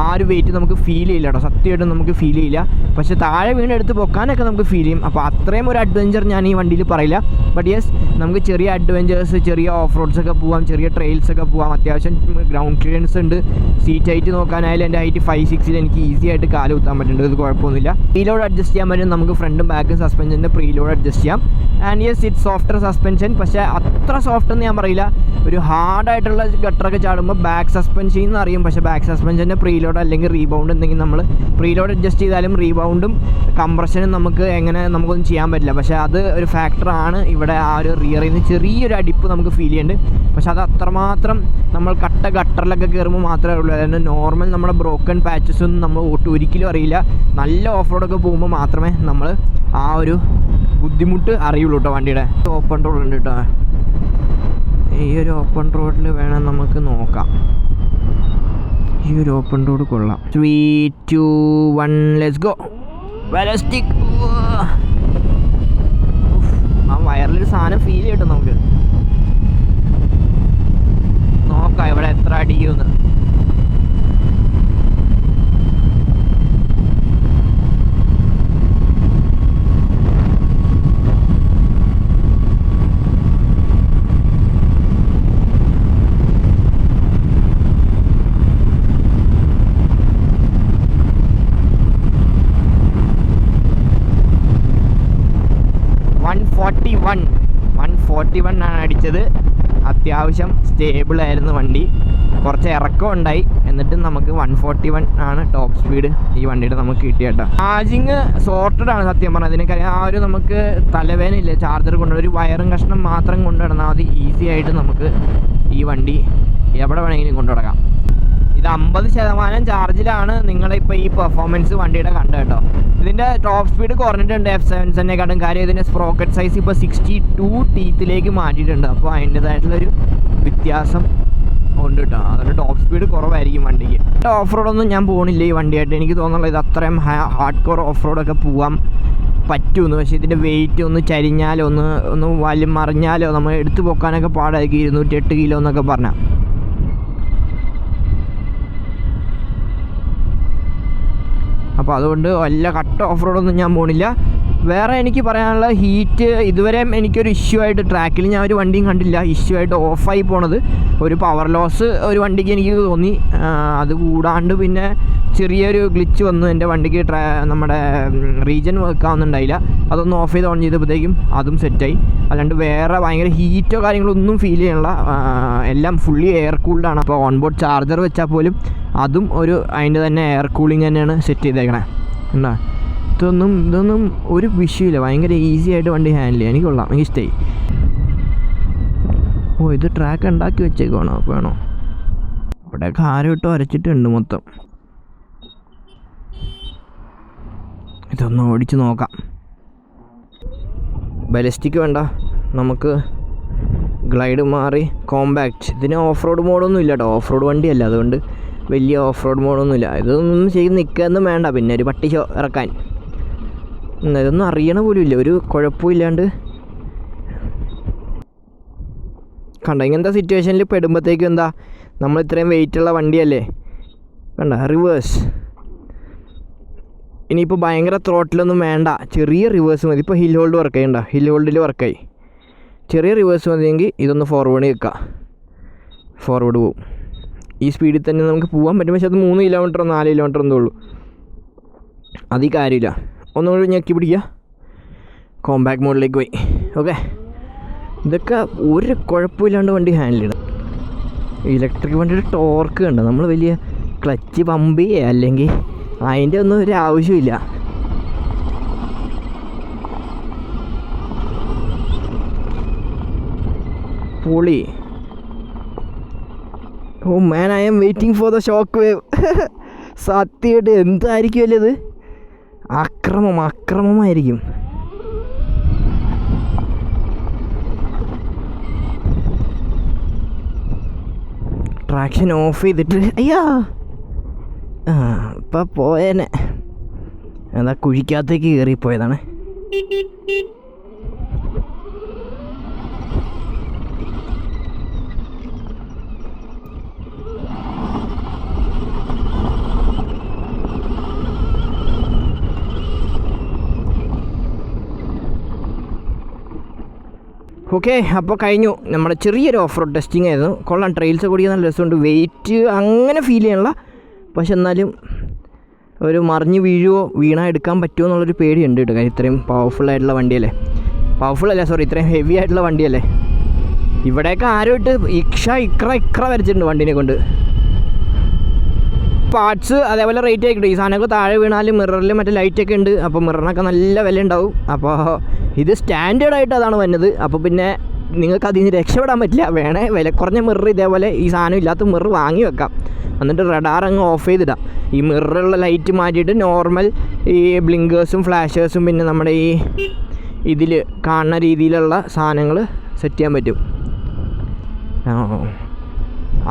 ആ ഒരു വെയിറ്റ് നമുക്ക് ഫീൽ ചെയ്യില്ല കേട്ടോ, സത്യമായിട്ടും നമുക്ക് ഫീൽ ചെയ്യില്ല. പക്ഷേ താഴെ വീണെടുത്ത് പൊക്കാനൊക്കെ നമുക്ക് ഫീൽ ചെയ്യും. അപ്പോൾ അത്രയും ഒരു അഡ്വഞ്ചർ ഞാൻ ഈ വണ്ടിയിൽ പറയില്ല. ബട്ട് യെസ്, നമുക്ക് ചെറിയ അഡ്വഞ്ചേഴ്സ്, ചെറിയ ഓഫ് റോഡ്സൊക്കെ പോകാം, ചെറിയ ട്രെയിൽസൊക്കെ പോകാം. അത്യാവശ്യം ഗ്രൗണ്ട് ക്ലിയറൻസ് ഉണ്ട്. സീറ്റ് ഹൈറ്റ് നോക്കാനായാലും എൻ്റെ ഹൈറ്റ് 5'6" എനിക്ക് ഈസി ആയിട്ട് കാല് കുത്താൻ പറ്റുന്നുണ്ട്. ഇത് കുഴപ്പമൊന്നുമില്ല. പ്രീലോഡ് അഡ്ജസ്റ്റ് ചെയ്യാൻ പറ്റും നമുക്ക്. ഫ്രണ്ടും ബാക്കും സസ്പെൻഷൻ്റെ പ്രീലോഡ് അഡ്ജസ്റ്റ് ചെയ്യാം. And yes, it softer suspension. പക്ഷേ അത്ര സോഫ്റ്റ് എന്ന് ഞാൻ പറയില്ല. ഒരു ഹാർഡായിട്ടുള്ള ഗട്ടറൊക്കെ ചാടുമ്പോൾ ബാക്ക് സസ്പെൻഷൻ എന്ന് അറിയും. പക്ഷേ ബാക്ക് സസ്പെൻഷൻ്റെ പ്രീലോഡ് അല്ലെങ്കിൽ റീബൗണ്ട് എന്തെങ്കിലും നമ്മൾ പ്രീലോഡ് അഡ്ജസ്റ്റ് ചെയ്താലും റീബൗണ്ടും കംപ്രഷനും നമുക്കൊന്നും ചെയ്യാൻ പറ്റില്ല. പക്ഷേ അത് ഒരു ഫാക്ടറാണ് ഇവിടെ. ആ ഒരു റിയറിൽ നിന്ന് ചെറിയൊരു അടിപ്പ് നമുക്ക് ഫീൽ ചെയ്യുന്നുണ്ട്. പക്ഷെ അത് അത്രമാത്രം നമ്മൾ ഗട്ടറിലൊക്കെ കയറുമ്പോൾ മാത്രമേ ഉള്ളൂ. അതായത് നോർമൽ നമ്മുടെ ബ്രോക്കൺ പാച്ചസ് ഒന്നും നമ്മൾ ഒരിക്കലും അറിയില്ല. നല്ല ഓഫ് റോഡൊക്കെ പോകുമ്പോൾ മാത്രമേ നമ്മൾ ആ ഒരു ബുദ്ധിമുട്ട് അറിയുള്ളൂ കേട്ടോ വണ്ടിയുടെ. ഓപ്പൺ റോഡ് ഉണ്ട് കേട്ടോ. ഈ ഒരു ഓപ്പൺ റോഡിൽ വേണം നമുക്ക് നോക്കാം. ഈ ഒരു ഓപ്പൺ റോഡ് കൊള്ളാം. 3, 2, 1 ലെറ്റ്സ് ഗോ. ബാലിസ്റ്റിക്. ആ വയറിലൊരു സാധനം ഫീൽ ചെയ്യട്ടോ നമുക്ക്. നോക്കാം ഇവിടെ എത്ര അടിക്കുമെന്ന്. ആണ് അടിച്ചത്. അത്യാവശ്യം സ്റ്റേബിളായിരുന്നു വണ്ടി. കുറച്ച് ഇറക്കം ഉണ്ടായി. എന്നിട്ടും നമുക്ക് 141 ആണ് ടോപ്പ് സ്പീഡ് ഈ വണ്ടിയുടെ നമുക്ക് കിട്ടിയേട്ടോ. ചാർജിങ് സോർട്ടഡ് ആണ് സത്യം പറഞ്ഞാൽ. അതിനൊക്കെ ആ ഒരു നമുക്ക് തലവേദനയില്ല. ചാർജർ കൊണ്ടുവരും, ഒരു വയറും കഷ്ണം മാത്രം കൊണ്ടുനടന്നാൽ മതി. ഈസി ആയിട്ട് നമുക്ക് ഈ വണ്ടി എവിടെ വേണമെങ്കിലും കൊണ്ടു നടക്കാം. ഇത് 50% ചാർജിലാണ് നിങ്ങളിപ്പോൾ ഈ പെർഫോമൻസ് വണ്ടിയുടെ കണ്ടത് കേട്ടോ. ഇതിൻ്റെ ടോപ്പ് സ്പീഡ് കുറഞ്ഞിട്ടുണ്ട് F7-നെക്കാട്ടും. കാര്യം ഇതിൻ്റെ സ്പ്രോക്കറ്റ് സൈസ് ഇപ്പോൾ 62 ടീത്തിലേക്ക് മാറ്റിയിട്ടുണ്ട്. അപ്പോൾ അതിൻ്റേതായിട്ടുള്ളൊരു വ്യത്യാസം ഉണ്ട് കേട്ടോ. അതുകൊണ്ട് ടോപ്പ് സ്പീഡ് കുറവായിരിക്കും വണ്ടിക്ക്. ഓഫ് റോഡൊന്നും ഞാൻ പോകണില്ല ഈ വണ്ടിയായിട്ട്. എനിക്ക് തോന്നുന്നുള്ളത് ഇത് അത്രയും ഹാർഡ് കോർ ഓഫ് റോഡൊക്കെ പോകാൻ പറ്റുമെന്ന്. പക്ഷേ ഇതിൻ്റെ വെയിറ്റ് ഒന്ന് ചരിഞ്ഞാലോ ഒന്ന് മറിഞ്ഞാലോ നമ്മൾ എടുത്തു പോക്കാനൊക്കെ പാടായിരിക്കും. 208 കിലോ എന്നൊക്കെ പറഞ്ഞാൽ. അപ്പോൾ അതുകൊണ്ട് വല്ല കട്ട് ഓഫ് റോഡൊന്നും ഞാൻ പോണില്ല. വേറെ എനിക്ക് പറയാനുള്ള ഹീറ്റ് ഇതുവരെ എനിക്കൊരു ഇഷ്യൂ ആയിട്ട് ട്രാക്കിൽ ഞാൻ ഒരു വണ്ടിയും കണ്ടില്ല ഇഷ്യൂ ആയിട്ട് ഓഫായി പോണത്. ഒരു പവർ ലോസ് ഒരു വണ്ടിക്ക് എനിക്ക് തോന്നി. അത് കൂടാണ്ട് പിന്നെ ചെറിയൊരു ഗ്ലിച്ച് വന്നു എൻ്റെ വണ്ടിക്ക്. നമ്മുടെ റീജൻ വർക്ക് ആവുന്നുണ്ടായില്ല. അതൊന്ന് ഓഫ് ചെയ്ത് ഓൺ ചെയ്തപ്പോഴത്തേക്കും അതും സെറ്റായി. അല്ലാണ്ട് വേറെ ഭയങ്കര ഹീറ്റോ കാര്യങ്ങളോ ഒന്നും ഫീൽ ചെയ്യണില്ല. എല്ലാം ഫുള്ളി എയർ കൂൾഡാണ്. അപ്പോൾ ഓൺ ബോർഡ് ചാർജർ വെച്ചാൽ പോലും അതും അതിൻ്റെ തന്നെ എയർ കൂളിംഗ് തന്നെയാണ് സെറ്റ് ചെയ്തേക്കണേ. എന്താ ഇതൊന്നും ഒരു വിഷയമില്ല. ഭയങ്കര ഈസി ആയിട്ട് വണ്ടി ഹാൻഡിൽ ചെയ്യാം. എനിക്ക് കൊള്ളാം, എനിക്ക് ഇഷ്ടമായി. ഇത് ട്രാക്ക് ഉണ്ടാക്കി വെച്ചേക്കുവാണോ? വേണോ? ഇവിടെ കാരം ഇട്ട് വരച്ചിട്ടുണ്ട് മൊത്തം. ഇതൊന്ന് ഓടിച്ച് നോക്കാം. ബലസ്റ്റിക് വേണ്ട, നമുക്ക് ഗ്ലൈഡ് മാറി കോമ്പാക്റ്റ്. ഇതിന് ഓഫ് റോഡ് മോഡൊന്നും ഇല്ല കേട്ടോ. ഓഫ് റോഡ് വണ്ടിയല്ല, അതുകൊണ്ട് വലിയ ഓഫ് റോഡ് മോഡൊന്നുമില്ല. ഇതൊന്നും ചെയ്ത് നിൽക്കുകയൊന്നും വേണ്ട. പിന്നെ ഒരു പട്ടി ഷോ ഇറക്കാൻ ഇതൊന്നും അറിയണ പോലും ഇല്ല. ഒരു കുഴപ്പമില്ലാണ്ട് കണ്ട. ഇങ്ങനത്തെ സിറ്റുവേഷനിൽ പെടുമ്പോഴത്തേക്കും എന്താ, നമ്മൾ ഇത്രയും വെയിറ്റുള്ള വണ്ടിയല്ലേ. കണ്ട റിവേഴ്സ്. ഇനിയിപ്പോൾ ഭയങ്കര ത്രോട്ടിലൊന്നും വേണ്ട, ചെറിയ റിവേഴ്സ് മതി. ഇപ്പോൾ ഹിൽ ഹോൾഡ് വർക്കായി. ഉണ്ടോ? ഹിൽ ഹോൾഡിൽ വർക്കായി. ചെറിയ റിവേഴ്സ് മതിയെങ്കിൽ ഇതൊന്ന് ഫോർവേഡ് വെക്കുക. ഫോർവേഡ് പോവും. ഈ സ്പീഡിൽ തന്നെ നമുക്ക് പോകാൻ പറ്റും. പക്ഷേ അത് 3 കിലോമീറ്ററോ 4 കിലോമീറ്റർ എന്തോ ഉള്ളൂ. അത് ഈ കാര്യമില്ല. ഒന്നുകൂടി ഞെക്കി പിടിക്കുക. കോമ്പാക്ട് മോഡിലേക്ക് പോയി. ഓക്കെ, ഇതൊക്കെ ഒരു കുഴപ്പമില്ലാണ്ട് വണ്ടി ഹാൻഡിൽ ചെയ്യണം. ഇലക്ട്രിക് വണ്ടിയുടെ ടോർക്ക് കണ്ടോ? നമ്മൾ വലിയ ക്ലച്ച് പമ്പ് ചെയ്യുക അല്ലെങ്കിൽ അതിൻ്റെ ഒന്നും ഒരു ആവശ്യമില്ല. പൊളി. Oh man, I am waiting for the shock wave. സത്യമായിട്ട് എന്തായിരിക്കുമല്ലേ ഇത്? അക്രമമായിരിക്കും. ട്രാക്ഷൻ ഓഫ് ചെയ്തിട്ട് അയ്യാ ഇപ്പം പോയേനെ. എന്താ കുഴിക്കകത്തേക്ക് കയറിപ്പോയതാണ്. ഓക്കെ, അപ്പോൾ കഴിഞ്ഞു നമ്മുടെ ചെറിയൊരു ഓഫ് റോഡ് ടെസ്റ്റിംഗ് ആയിരുന്നു. കൊള്ളാം, ട്രെയിൽസ് കൂടിയ നല്ല രസമുണ്ട്. വെയിറ്റ് അങ്ങനെ ഫീൽ ചെയ്യണില്ല, പക്ഷെ എന്നാലും ഒരു മറിഞ്ഞ് വീണാൽ എടുക്കാൻ പറ്റുമോ എന്നുള്ളൊരു പേടിയുണ്ട് കേട്ടോ. കാര്യം ഇത്രയും പവർഫുള്ളായിട്ടുള്ള വണ്ടിയല്ലേ. ഇത്രയും ഹെവി ആയിട്ടുള്ള വണ്ടിയല്ലേ. ഇവിടെയൊക്കെ ആരും ഇട്ട് ഇക്ര വരച്ചിട്ടുണ്ട് വണ്ടീനെ കൊണ്ട്. പാർട്സ് അതേപോലെ റേറ്റ് ആയിക്കിട്ടും. ഈ സാധനമൊക്കെ താഴെ വീണാലും മിററിൽ മറ്റേ ലൈറ്റൊക്കെ ഉണ്ട്. അപ്പോൾ മിററിനൊക്കെ നല്ല വില ഉണ്ടാവും. അപ്പോൾ ഇത് സ്റ്റാൻഡേർഡായിട്ട് അതാണ് വന്നത്. അപ്പോൾ പിന്നെ നിങ്ങൾക്ക് അതിൽ നിന്ന് രക്ഷപ്പെടാൻ പറ്റില്ല. വേണേൽ വില കുറഞ്ഞ മിറർ ഇതേപോലെ ഈ സാധനം ഇല്ലാത്ത മിറർ വാങ്ങി വെക്കാം. എന്നിട്ട് റഡാർ അങ്ങ് ഓഫ് ചെയ്തിടാം. ഈ മിററുള്ള ലൈറ്റ് മാറ്റിയിട്ട് നോർമൽ ഈ ബ്ലിങ്കേഴ്സും ഫ്ലാഷേഴ്സും പിന്നെ നമ്മുടെ ഈ ഇതിൽ കാണുന്ന രീതിയിലുള്ള സാധനങ്ങൾ സെറ്റ് ചെയ്യാൻ പറ്റും.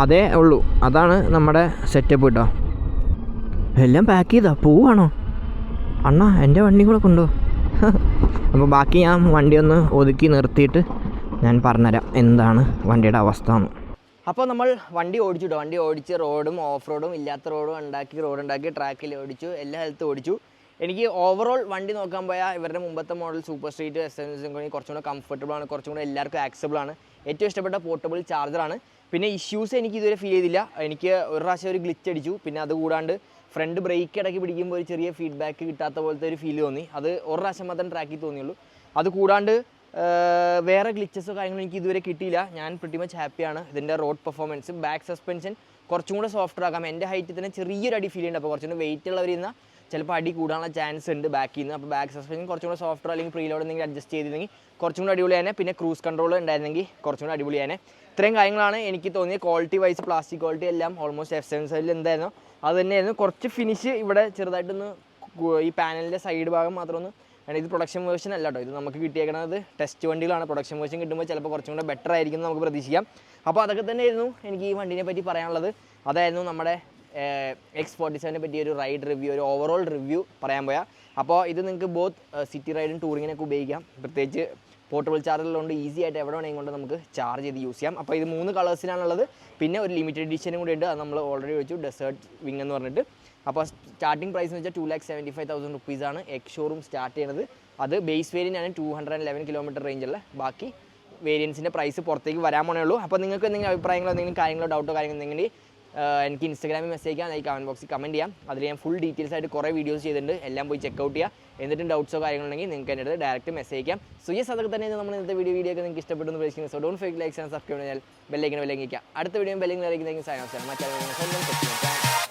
അതേ ഉള്ളൂ, അതാണ് നമ്മുടെ സെറ്റപ്പ് കേട്ടോ. എല്ലാം പാക്ക് ചെയ്താ പോവാണോ അണ്ണാ? എൻ്റെ വണ്ടി കൂടെ കൊണ്ടുപോ. അപ്പോൾ ബാക്കി ഞാൻ വണ്ടി ഒന്ന് ഒതുക്കി നിർത്തിയിട്ട് ഞാൻ പറഞ്ഞുതരാം എന്താണ് വണ്ടിയുടെ അവസ്ഥ എന്ന്. അപ്പോൾ നമ്മൾ വണ്ടി ഓടിച്ചു. വണ്ടി ഓടിച്ച് റോഡും ഓഫ് റോഡും ഇല്ലാത്ത റോഡും റോഡുണ്ടാക്കി ട്രാക്കിൽ ഓടിച്ചു, എല്ലാ സ്ഥലത്തും ഓടിച്ചു. എനിക്ക് ഓവറോൾ വണ്ടി നോക്കാൻ പോയാൽ ഇവരുടെ മുമ്പത്തെ മോഡൽ സൂപ്പർ സ്ട്രീറ്റ് എസ്എൻസും കുറച്ചും കൂടെ കംഫർട്ടബിൾ ആണ്, കുറച്ചും കൂടെ എല്ലാവർക്കും ആക്സബിൾ ആണ്. ഏറ്റവും ഇഷ്ടപ്പെട്ട പോർട്ടബിൾ ചാർജറാണ്. പിന്നെ ഇഷ്യൂസ് എനിക്ക് ഇതുവരെ ഫീൽ ചെയ്തില്ല. എനിക്ക് ഒരു പ്രാവശ്യം ഒരു ഗ്ലിച്ച് അടിച്ചു. പിന്നെ അത് കൂടാണ്ട് ഫ്രണ്ട് ബ്രേക്ക് ഇടയ്ക്ക് പിടിക്കുമ്പോൾ ഒരു ചെറിയ ഫീഡ്ബാക്ക് കിട്ടാത്ത പോലത്തെ ഒരു ഫീൽ തോന്നി. അത് ഒരു പ്രാവശ്യം മാത്രം ട്രാക്കിൽ തോന്നിയുള്ളൂ. അത് കൂടാണ്ട് വേറെ ഗ്ലിച്ചസോ കാര്യങ്ങളോ എനിക്ക് ഇതുവരെ കിട്ടിയില്ല. ഞാൻ പ്രിറ്റി മച്ച് ഹാപ്പിയാണ്. ഇതിൻ്റെ റോഡ് പെർഫോമൻസ്, ബാക്ക് സസ്പെൻഷൻ കുറച്ചും കൂടെ സോഫ്റ്റ് ആക്കാം. എൻ്റെ ഹൈറ്റിൽ തന്നെ ചെറിയൊരു അടി ഫീൽ ചെയ്യുന്നുണ്ട്. അപ്പോൾ കുറച്ചുകൂടെ വെയിറ്റ് ഉള്ളവരിൽ ചിലപ്പോൾ അടി കൂടാനുള്ള ചാൻസ് ഉണ്ട് ബാക്കിൽ നിന്ന്. അപ്പോൾ ബാക്ക് സസ്പെൻഷൻ കുറച്ചും കൂടെ സോഫ്റ്റർ അല്ലെങ്കിൽ പ്രീലോഡ് എന്തെങ്കിലും അഡ്ജസ്റ്റ് ചെയ്തിരുന്നെങ്കിൽ കുറച്ചും കൂടെ അടിപൊളിയാനെ. പിന്നെ ക്രൂസ് കൺട്രോൾ ഉണ്ടായിരുന്നെങ്കിൽ കുറച്ചും കൂടെ അടിപൊളിയാനെ. ഇത്രയും കാര്യങ്ങളാണ് എനിക്ക് തോന്നിയത്. ക്വാളിറ്റി വൈസ് പ്ലാസ്റ്റിക് ക്വാളിറ്റി എല്ലാം ഓൾമോസ്റ്റ് F7 സൈഡിൽ എന്തായിരുന്നു അത് തന്നെയായിരുന്നു. കുറച്ച് ഫിനിഷ് ഇവിടെ ചെറുതായിട്ടൊന്ന് ഈ പാനലിൻ്റെ സൈഡ് ഭാഗം മാത്രമൊന്ന്, ഇത് പ്രൊഡക്ഷൻ വേർഷൻ അല്ല കേട്ടോ. ഇത് നമുക്ക് കിട്ടിയേക്കുന്നത് ടെസ്റ്റ് വണ്ടികളാണ്. പ്രൊഡക്ഷൻ വേർഷൻ കിട്ടുമ്പോൾ ചിലപ്പോൾ കുറച്ചും കൂടെ ബെറ്റർ ആയിരിക്കും നമുക്ക് പ്രതീക്ഷിക്കാം. അപ്പോൾ അതൊക്കെ തന്നെയായിരുന്നു എനിക്ക് ഈ വണ്ടിനെ പറ്റി പറയാനുള്ളത്. അതായിരുന്നു നമ്മുടെ X47 പറ്റി ഒരു റൈഡ് റിവ്യൂ, ഒരു ഓവറോൾ റിവ്യൂ പറയാൻ പോയാൽ. അപ്പോൾ ഇത് നിങ്ങൾക്ക് ബോത്ത് സിറ്റി റൈഡും ടൂറിങ്ങിനൊക്കെ ഉപയോഗിക്കാം. പ്രത്യേകിച്ച് പോർട്ടബിൾ ചാർജറിലുണ്ട്, ഈസി ആയിട്ട് എവിടെ വേണമെങ്കിൽ കൊണ്ട് നമുക്ക് ചാർജ് ചെയ്ത് യൂസ് ചെയ്യാം. അപ്പോൾ ഇത് 3 കളേഴ്സിലാണുള്ളത്. പിന്നെ ഒരു ലിമിറ്റഡ് എഡിഷനും കൂടി ഉണ്ട്, അത് നമ്മൾ ഓൾറെഡി വെച്ചു, ഡെസേർട്ട് വിങ് എന്ന് പറഞ്ഞിട്ട്. അപ്പോൾ സ്റ്റാർട്ടിംഗ് പ്രൈസ് എന്ന് വെച്ചാൽ 2,75,000 റുപ്പീസാണ് എക്സ് ഷോറൂം സ്റ്റാർട്ട് ചെയ്യുന്നത്. അത് ബേസ് വേരിയൻ്റ് ആണ് 211 കിലോമീറ്റർ റേഞ്ചുള്ള. ബാക്കി വേരിയൻസിൻ്റെ പ്രൈസ് പുറത്തേക്ക് വരാൻ പോണേ ഉള്ളൂ. അപ്പോൾ നിങ്ങൾക്ക് എന്തെങ്കിലും അഭിപ്രായങ്ങളോ എന്തെങ്കിലും കാര്യങ്ങളോ ഡൗട്ടോ കാര്യങ്ങളോ എന്തെങ്കിലും എനിക്ക് ഇൻസ്റ്റാഗ്രാമിൽ മെസ്സേജ് ചെയ്യാം, അല്ലെങ്കിൽ കമൻറ്റ് ബോക്സിൽ കമൻറ്റ് ചെയ്യാം. അതിൽ ഞാൻ ഫുൾ ഡീറ്റെയിൽസ് ആയിട്ട് കുറേ വീഡിയോസ് ചെയ്തിട്ടുണ്ട്, എല്ലാം പോയി ചെക്കൗട്ട് ചെയ്യുക. എന്നിട്ടും ഡൗട്ട്സോ കാര്യങ്ങളുണ്ടെങ്കിൽ നിങ്ങൾക്ക് എൻ്റെ അടുത്ത് ഡയറക്റ്റ് മെസ്സേജ് ചെയ്യാം. സോ യെസ്, അതൊക്കെ തന്നെ നമ്മൾ ഇന്നത്തെ വീഡിയോ ഒക്കെ നിങ്ങൾക്ക് ഇഷ്ടപ്പെട്ടു എന്ന് പ്രതീക്ഷിക്കുന്നു. So don't fake likes and subscribe ചെയ്യാൻ ബെല്ലൈക്കൻ ബെല്ലൈക്കിക്കുക. അടുത്ത വീഡിയോ ബെല്ലൈക്കൻ അറിയിക്കുന്നതെങ്കിൽ സൈൻ ഓഫ് ചെയ്യാം. മറ്റേ